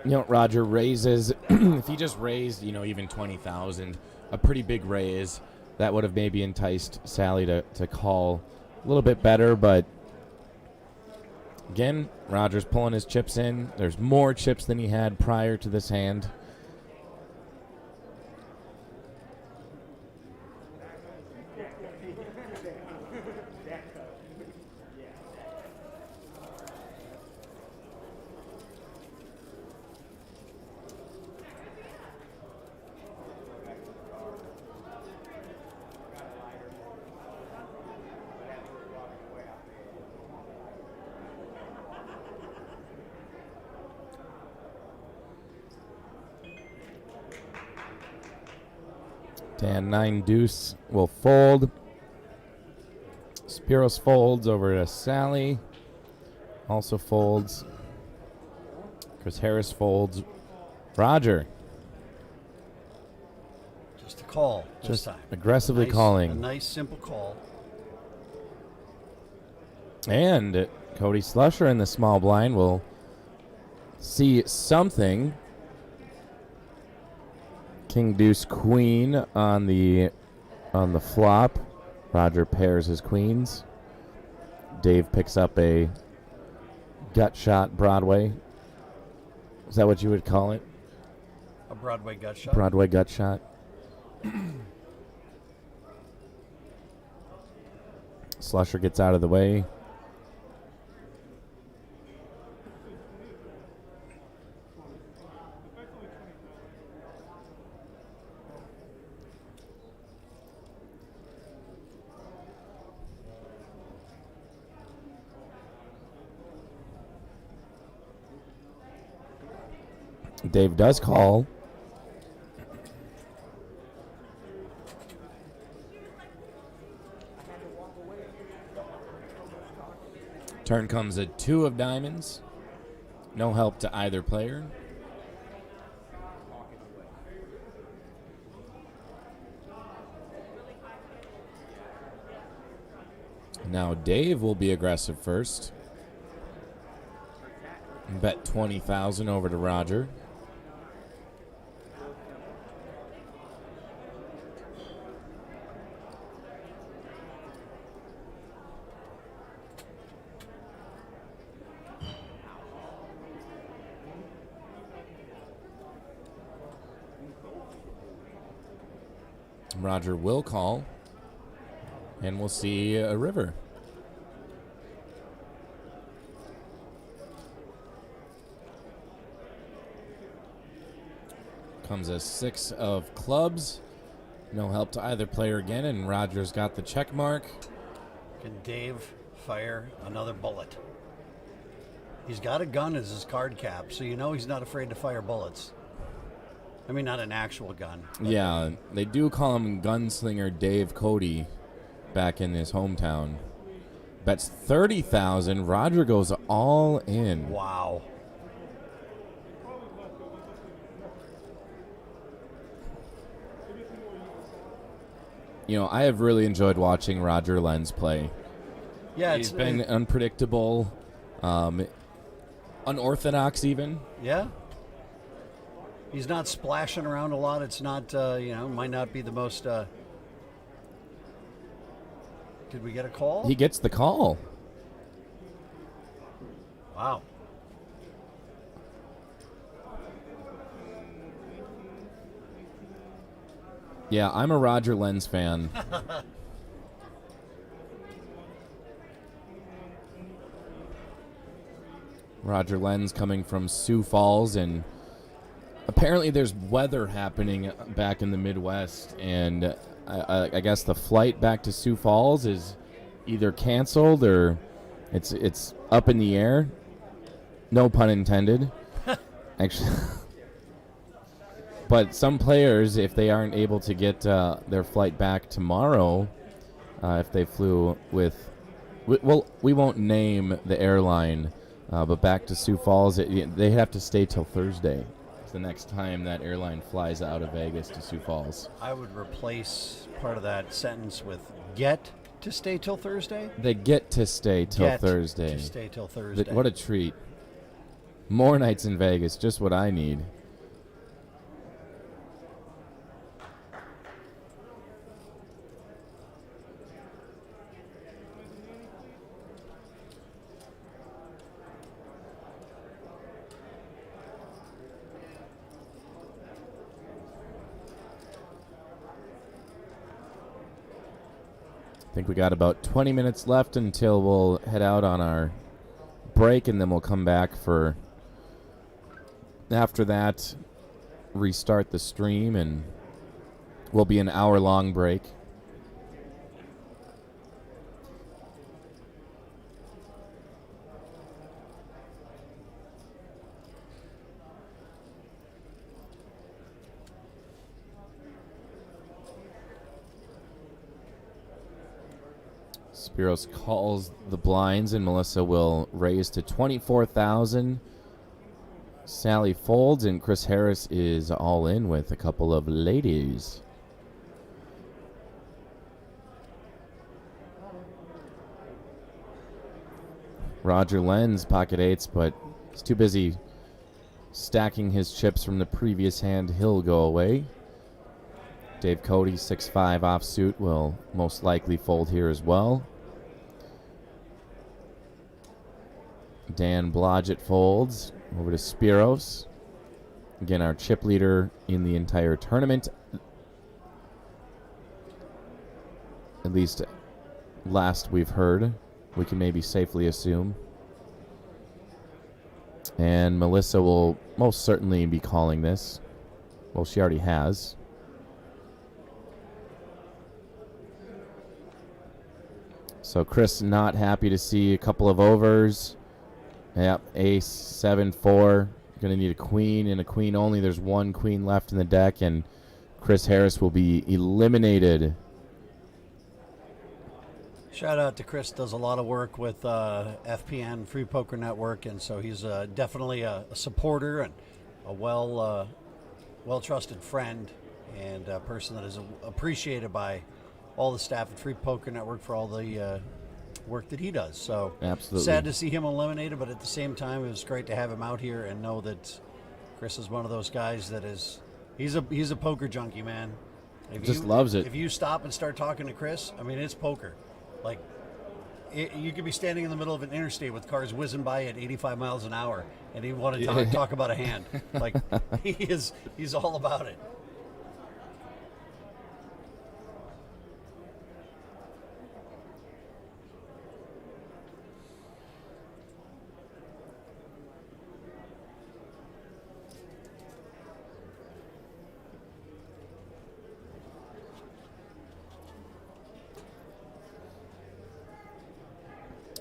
You know, Roger raises. If he just raised, even 20,000, a pretty big raise, that would have maybe enticed Sally to call a little bit better. But again, Roger's pulling his chips in. There's more chips than he had prior to this hand. Dan 9 deuce will fold. Spiros folds over to Sally. Also folds. Chris Harris folds. Roger. Just a call. Just this time. aggressively A calling. nice, simple call. And Cody Slusher in the small blind will see something. King deuce queen on the flop. Roger pairs his queens. Dave picks up a gut shot Broadway. Is that what you would call it? A Broadway gut shot. Broadway gut shot. Slusher gets out of the way. Dave does call. Turn comes a 2 of diamonds. No help to either player. Now Dave will be aggressive first. Bet 20,000 over to Roger. Roger will call, and we'll see a river. Comes a 6 of clubs. No help to either player again, and Roger's got the check mark. Can Dave fire another bullet? He's got a gun as his card cap, so you know he's not afraid to fire bullets. I mean, not an actual gun. Yeah, they do call him Gunslinger Dave Cody back in his hometown. Bets 30,000. Roger goes all in. Wow. You know, I have really enjoyed watching Roger Lenz play. Yeah, He's been unpredictable, unorthodox even. Yeah. He's not splashing around a lot. It's not, might not be the most. Did we get a call? He gets the call. Wow. Yeah, I'm a Roger Lenz fan. Roger Lenz coming from Sioux Falls, and apparently there's weather happening back in the Midwest, and I guess the flight back to Sioux Falls is either canceled or it's up in the air. No pun intended. Actually. But some players, if they aren't able to get their flight back tomorrow, if they flew with, we won't name the airline, but back to Sioux Falls, they have to stay till Thursday. It's the next time that airline flies out of Vegas to Sioux Falls. I would replace part of that sentence with get to stay till Thursday. They get to stay till Get Thursday. to stay till Thursday. What a treat. More nights in Vegas, just what I need. I think we got about 20 minutes left until we'll head out on our break, and then we'll come back for, after that, restart the stream, and we'll be an hour-long break. Spiros calls the blinds, and Melissa will raise to 24,000. Sally folds, and Chris Harris is all in with a couple of ladies. Roger Lenz pocket eights, but he's too busy stacking his chips from the previous hand. He'll go away. Dave Cody, 6'5" offsuit, will most likely fold here as well. Dan Blodgett folds over to Spiros. Again, our chip leader in the entire tournament. At least last we've heard. We can maybe safely assume. And Melissa will most certainly be calling this. Well, she already has. So Chris not happy to see a couple of overs. Yep, ace, 7-4. Going to need a queen and a queen only. There's one queen left in the deck, and Chris Harris will be eliminated. Shout out to Chris. Does a lot of work with FPN, Free Poker Network, and so he's definitely a supporter and a well-trusted friend and a person that is appreciated by all the staff at Free Poker Network for all the work that he does. So Absolutely. sad to see him eliminated, but at the same time, it was great to have him out here and know that Chris is one of those guys that is he's a poker junkie, man. Loves it. If you stop and start talking to Chris, I mean, it's poker. Like, you could be standing in the middle of an interstate with cars whizzing by at 85 miles an hour, and he want to talk about a hand. Like, he's all about it.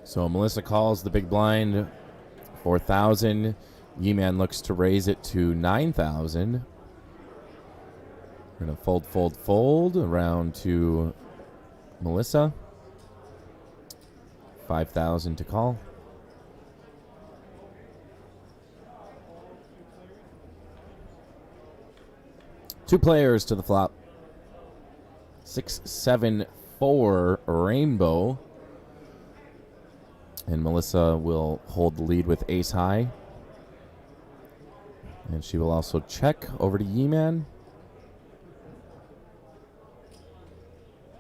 So Melissa calls the big blind, 4,000. Ye-Man looks to raise it to 9,000. We're going to fold around to Melissa. 5,000 to call. Two players to the flop. 6-7-4 rainbow. And Melissa will hold the lead with ace high. And she will also check over to Ye-Man.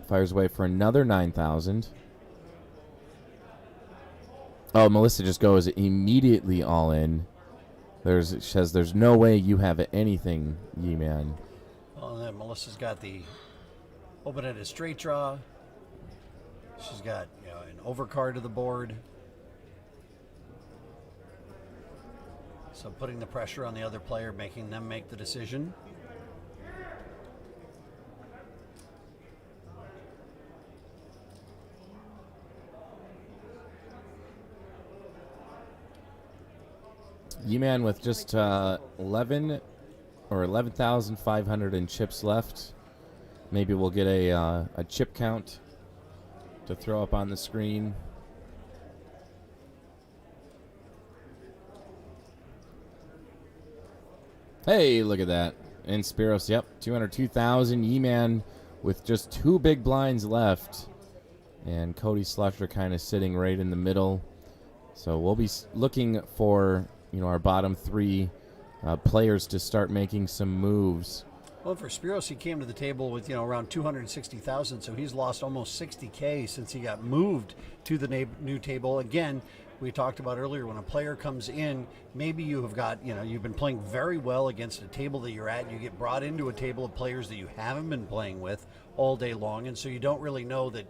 Fires away for another 9,000. Oh, Melissa just goes immediately all in. She says there's no way you have anything, Ye-Man. Well, and then Melissa's got the open-ended straight draw. She's got an overcard to the board. So putting the pressure on the other player, making them make the decision. Ye-Man with just 11,500 in chips left. Maybe we'll get a chip count to throw up on the screen. Hey, look at that. And Spiros, yep, 202,000. Ye-Man with just two big blinds left. And Cody Slusher kind of sitting right in the middle. So we'll be looking for, our bottom three players to start making some moves. Well, for Spiros, he came to the table with, around 260,000, so he's lost almost 60K since he got moved to the new table. Again, we talked about earlier, when a player comes in, maybe you have got, you've been playing very well against a table that you're at. You get brought into a table of players that you haven't been playing with all day long, and so you don't really know that,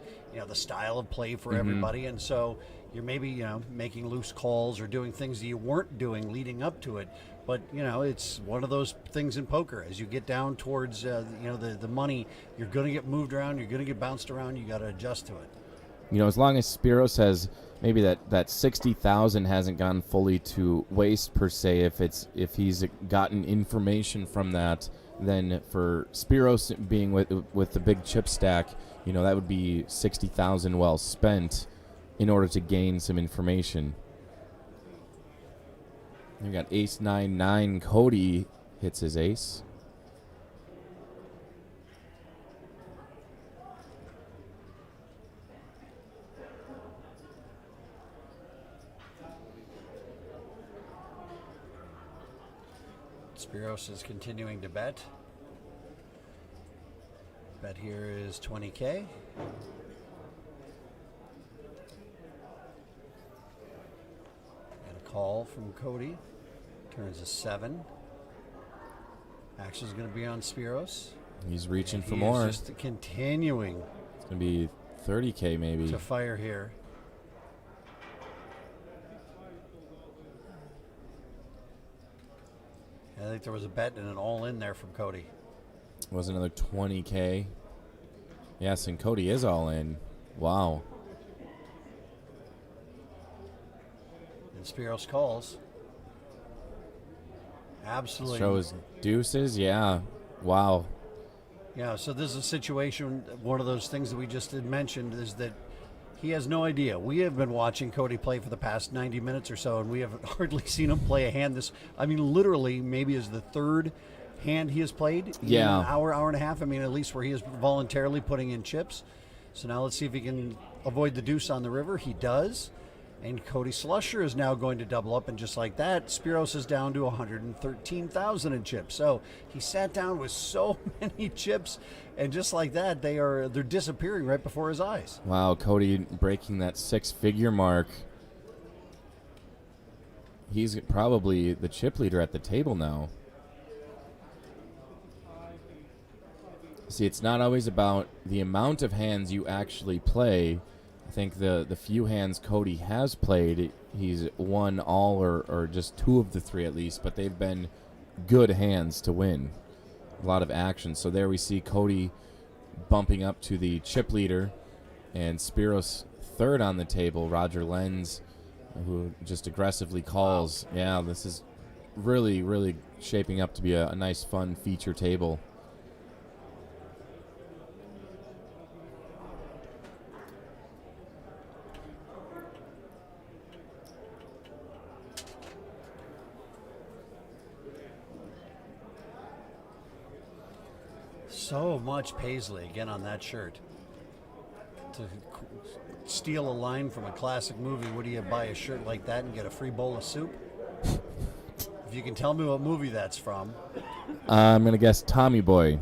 the style of play for everybody, and so you're maybe, making loose calls or doing things that you weren't doing leading up to it. But, it's one of those things in poker. As you get down towards, the money, you're going to get moved around, you're going to get bounced around, you got to adjust to it. As long as Spiros has maybe that 60,000 hasn't gone fully to waste per se, if he's gotten information from that, then for Spiros being with the big chip stack, that would be 60,000 well spent in order to gain some information. You got ace 9-9. Cody hits his ace. Spiros is continuing to bet. Bet here is 20K. And a call from Cody. Turns a 7. Action's going to be on Spiros. He's reaching for more. He's just continuing. It's going to be 30K maybe. To fire here. I think there was a bet and an all-in there from Cody. Was another 20K. Yes, and Cody is all in. Wow. And Spiros calls. Absolutely. Shows deuces, yeah. Wow. Yeah, so this is a situation, one of those things that we just had mentioned is that he has no idea. We have been watching Cody play for the past 90 minutes or so, and we have hardly seen him play a hand literally maybe is the third hand he has played in an hour and a half. At least where he is voluntarily putting in chips. So now let's see if he can avoid the deuce on the river. He does. And Cody Slusher is now going to double up, and just like that, Spiros is down to 113,000 in chips. So he sat down with so many chips, and just like that, they're disappearing right before his eyes. Wow, Cody breaking that 6-figure mark. He's probably the chip leader at the table now. See, it's not always about the amount of hands you actually play. I think the few hands Cody has played, he's won all or just 2 of the 3 at least, but they've been good hands to win. A lot of action. So there we see Cody bumping up to the chip leader, and Spiros third on the table. Roger Lenz, who just aggressively calls. Wow. Yeah, this is really, really shaping up to be a nice, fun feature table. So much Paisley again on that shirt. To steal a line from a classic movie, would you buy a shirt like that and get a free bowl of soup? If you can tell me what movie that's from. I'm going to guess Tommy Boy.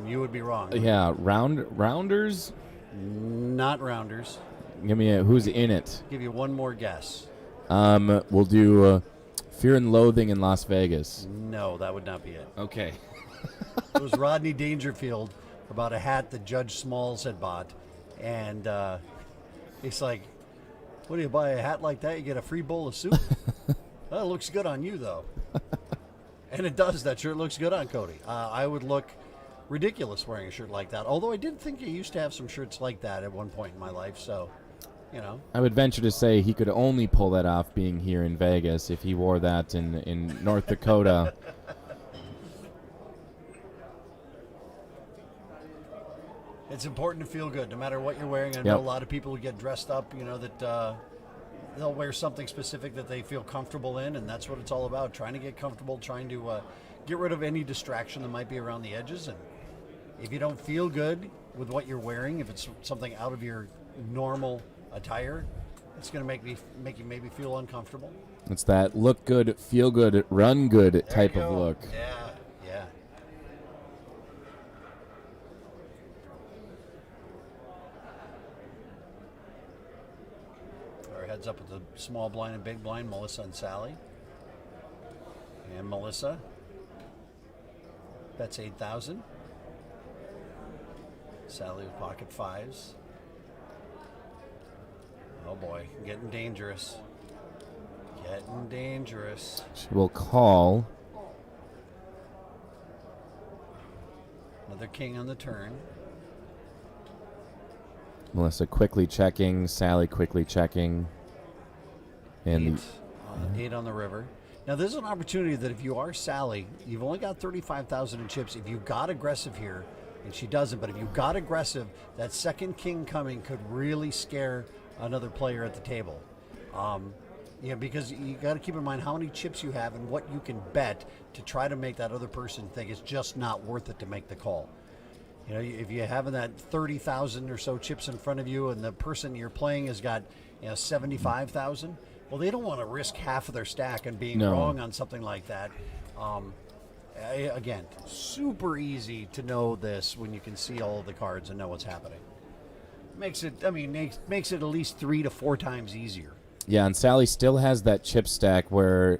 You would be wrong. Yeah, Rounders? Not Rounders. Give me who's in it. Give you one more guess. We'll do Fear and Loathing in Las Vegas. No, that would not be it. Okay. It was Rodney Dangerfield about a hat that Judge Smalls had bought. And he's like, what do you buy a hat like that? You get a free bowl of soup? Well, it looks good on you, though. And it does. That shirt looks good on Cody. I would look ridiculous wearing a shirt like that. Although I did think I used to have some shirts like that at one point in my life. So, I would venture to say he could only pull that off being here in Vegas. If he wore that in North Dakota. It's important to feel good, no matter what you're wearing. I know a lot of people who get dressed up, that they'll wear something specific that they feel comfortable in, and that's what it's all about, trying to get comfortable, trying to get rid of any distraction that might be around the edges. And if you don't feel good with what you're wearing, if it's something out of your normal attire, it's going to make you maybe feel uncomfortable. It's that look good, feel good, run good type of look. Yeah. Heads up with the small blind and big blind, Melissa and Sally. And Melissa bets 8,000. Sally with pocket 5s. Oh boy, getting dangerous. Getting dangerous. She will call. Another king on the turn. Melissa quickly checking, Sally quickly checking. And 8 on the river. Now, this is an opportunity that if you are Sally, you've only got 35,000 in chips. If you got aggressive here, and she doesn't, but if you got aggressive, that second king coming could really scare another player at the table. Because you got to keep in mind how many chips you have and what you can bet to try to make that other person think it's just not worth it to make the call. If you're having that 30,000 or so chips in front of you and the person you're playing has got 75,000, well, they don't want to risk half of their stack and being wrong on something like that. Again, super easy to know this when you can see all of the cards and know what's happening. Makes it at least 3 to 4 times easier. Yeah, and Sally still has that chip stack where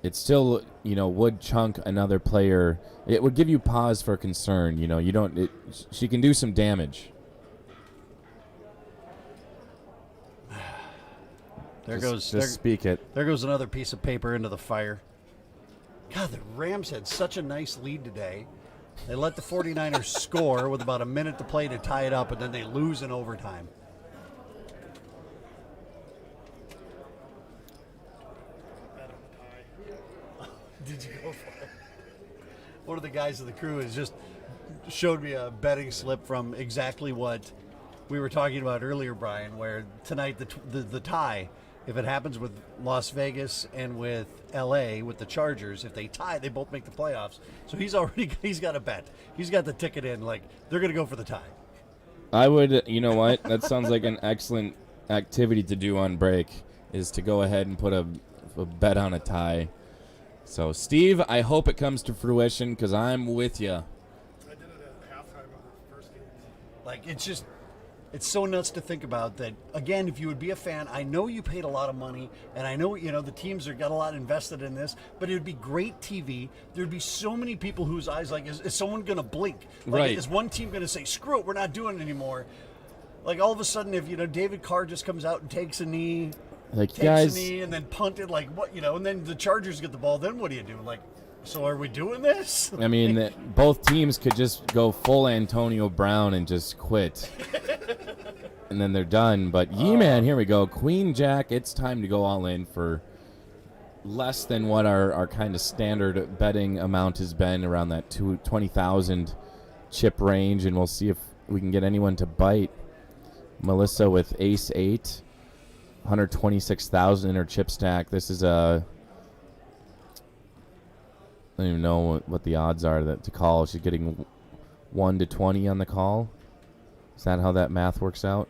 it still, would chunk another player. It would give you pause for concern. She can do some damage. Speak it. There goes another piece of paper into the fire. God, the Rams had such a nice lead today. They let the 49ers score with about a minute to play to tie it up, and then they lose in overtime. did you go for it? One of the guys of the crew has just showed me a betting slip from exactly what we were talking about earlier, Brian, where tonight the tie, if it happens with Las Vegas and with LA with the Chargers, if they tie, they both make the playoffs. So he's got a bet. He's got the ticket in, like they're going to go for the tie. I would, you know what? That sounds like an excellent activity to do on break, is to go ahead and put a bet on a tie. So, Steve, I hope it comes to fruition because I'm with you. I did it at halftime of the first game. Like, it's so nuts to think about that. Again, if you would be a fan, I know you paid a lot of money, and I know, the teams are got a lot invested in this, but it would be great TV. There'd be so many people whose eyes, like, is someone going to blink? Like, Right. Is one team going to say, screw it, we're not doing it anymore? Like, all of a sudden, if, David Carr just comes out and takes a knee, Like, guys, and then punted, like, what, and then the Chargers get the ball, then what do you do? Like, so are we doing this? I mean, both teams could just go full Antonio Brown and just quit. And then they're done. But, man, here we go. Queen Jack, it's time to go all in for less than what our kind of standard betting amount has been, around that 20,000 chip range. And we'll see if we can get anyone to bite. Melissa with ace 8, 126,000 in her chip stack. This is a... I don't even know what the odds are to call. She's getting 1 to 20 on the call. Is that how that math works out?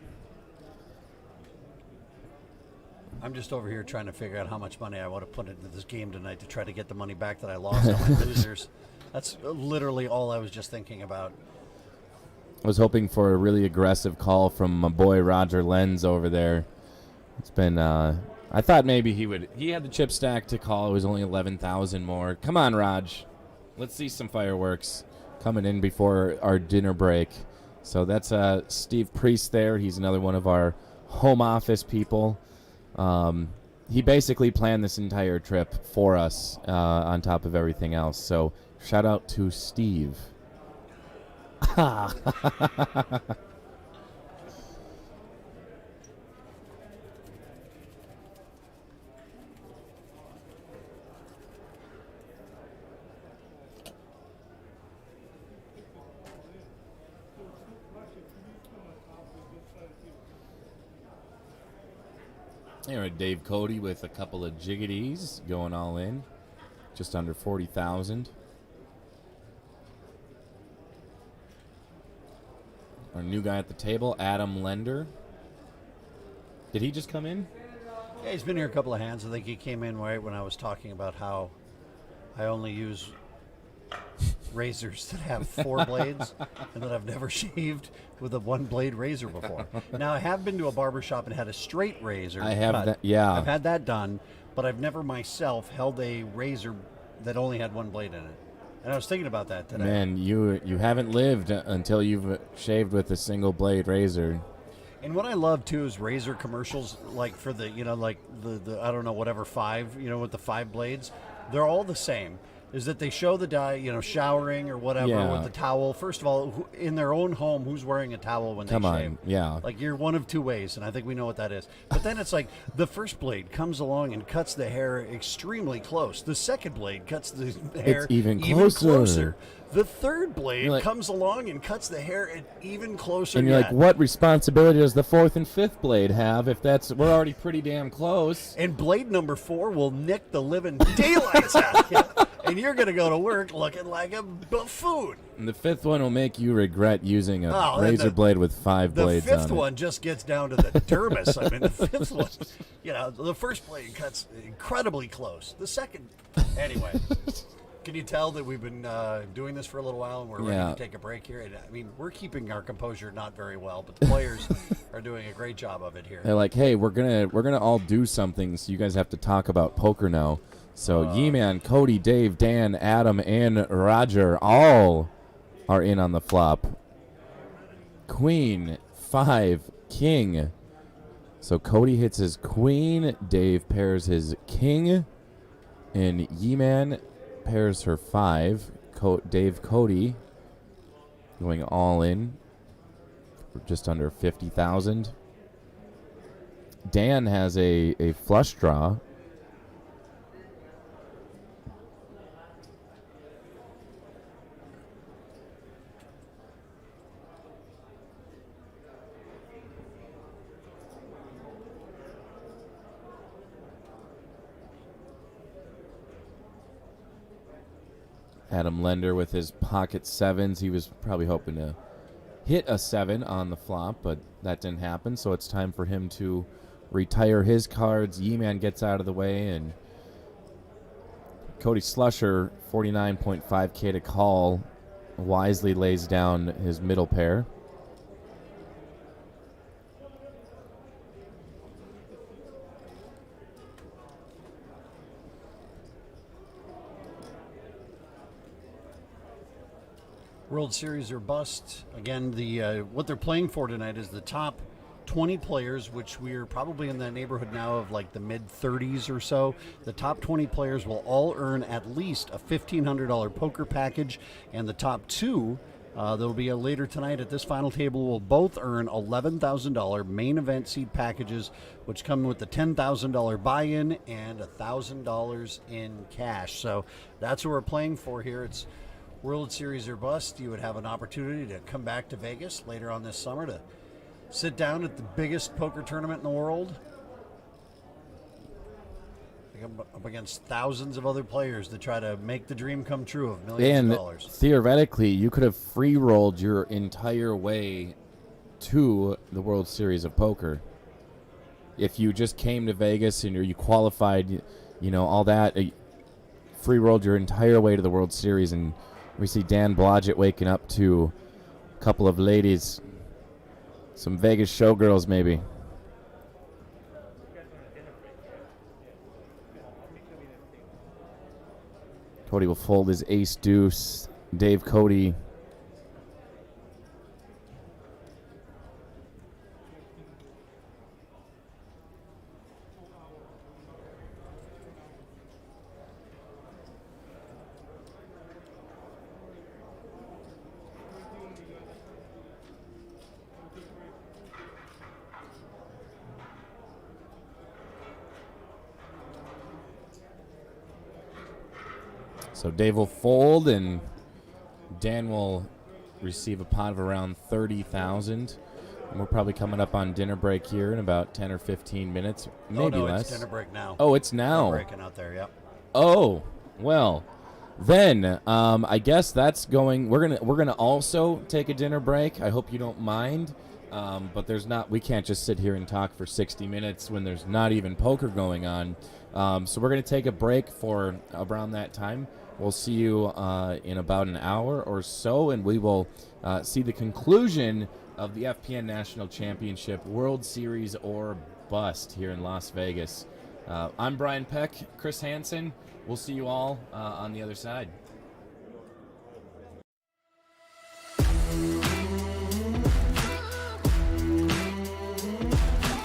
I'm just over here trying to figure out how much money I want to put into this game tonight to try to get the money back that I lost on my losers. That's literally all I was just thinking about. I was hoping for a really aggressive call from my boy Roger Lenz over there. It's been, I thought maybe he had the chip stack to call. It was only 11,000 more. Come on, Raj. Let's see some fireworks coming in before our dinner break. So that's Steve Priest there. He's another one of our home office people. He basically planned this entire trip for us on top of everything else. So shout out to Steve. Here, Dave Cody with a couple of jiggities going all in, just under 40,000. Our new guy at the table, Adam Lender. Did he just come in? Yeah, he's been here a couple of hands. I think he came in right when I was talking about how I only use razors that have 4 blades and that I've never shaved with a 1-blade razor before. Now, I have been to a barber shop and had a straight razor. I have cut. that, yeah. I've had that done, but I've never myself held a razor that only had 1 blade in it. And I was thinking about that today. Man, you haven't lived until you've shaved with a single blade razor. And what I love too is razor commercials, like for the like the I don't know, whatever 5, with the 5 blades. They're all the same. Is that they show the guy, showering or whatever with the towel. First of all, in their own home, who's wearing a towel when they shave? Come on, yeah. Like, you're one of 2 ways, and I think we know what that is. But then it's like the first blade comes along and cuts the hair extremely close. The second blade cuts the hair even closer. The third blade comes along and cuts the hair even closer. And you're like, what responsibility does the 4th and 5th blade have if we're already pretty damn close? And blade number 4 will nick the living daylights out of you. And you're going to go to work looking like a buffoon. And the 5th one will make you regret using a razor blade with 5 blades on it. The 5th one just gets down to the dermis. I mean, the 5th one, the first blade cuts incredibly close. The second, anyway. Can you tell that we've been doing this for a little while and we're ready to take a break here? And, I mean, we're keeping our composure not very well, but the players are doing a great job of it here. They're like, hey, we're gonna all do something, so you guys have to talk about poker now. So Ye-Man, Cody, Dave, Dan, Adam, and Roger all are in on the flop. Queen, 5, King. So Cody hits his queen, Dave pairs his king, and Ye-Man pairs her 5. Dave Cody going all in for just under 50,000. Dan has a flush draw. Adam Lender with his pocket sevens. He was probably hoping to hit a 7 on the flop, but that didn't happen. So it's time for him to retire his cards. Ye-Man gets out of the way, and Cody Slusher, 49.5K to call, wisely lays down his middle pair. World Series or bust. Again, the what they're playing for tonight is the top 20 players, which we're probably in the neighborhood now of like the mid-30s or so. The top 20 players will all earn at least a $1,500 poker package, and the top 2 that'll be later tonight at this final table will both earn $11,000 main event seat packages, which come with the $10,000 buy-in and $1,000 in cash. So that's what we're playing for here. It's World Series or bust. You would have an opportunity to come back to Vegas later on this summer to sit down at the biggest poker tournament in the world, up against thousands of other players to try to make the dream come true of millions of dollars. Theoretically, you could have free rolled your entire way to the World Series of Poker if you just came to Vegas and you qualified, all that. Free rolled your entire way to the World Series, and we see Dan Blodgett waking up to a couple of ladies, some Vegas showgirls maybe. Cody will fold his ace deuce. Dave Cody. So Dave will fold, and Dan will receive a pot of around $30,000. And we're probably coming up on dinner break here in about 10 or 15 minutes, maybe less. It's dinner break now. Oh, it's now. Dinner breaking out there, yep. Oh, well, then I guess that's going. We're gonna also take a dinner break. I hope you don't mind. But we can't just sit here and talk for 60 minutes when there's not even poker going on. So we're going to take a break for around that time. We'll see you in about an hour or so, and we will see the conclusion of the FPN National Championship World Series or bust here in Las Vegas. I'm Brian Peck, Chris Hansen. We'll see you all on the other side.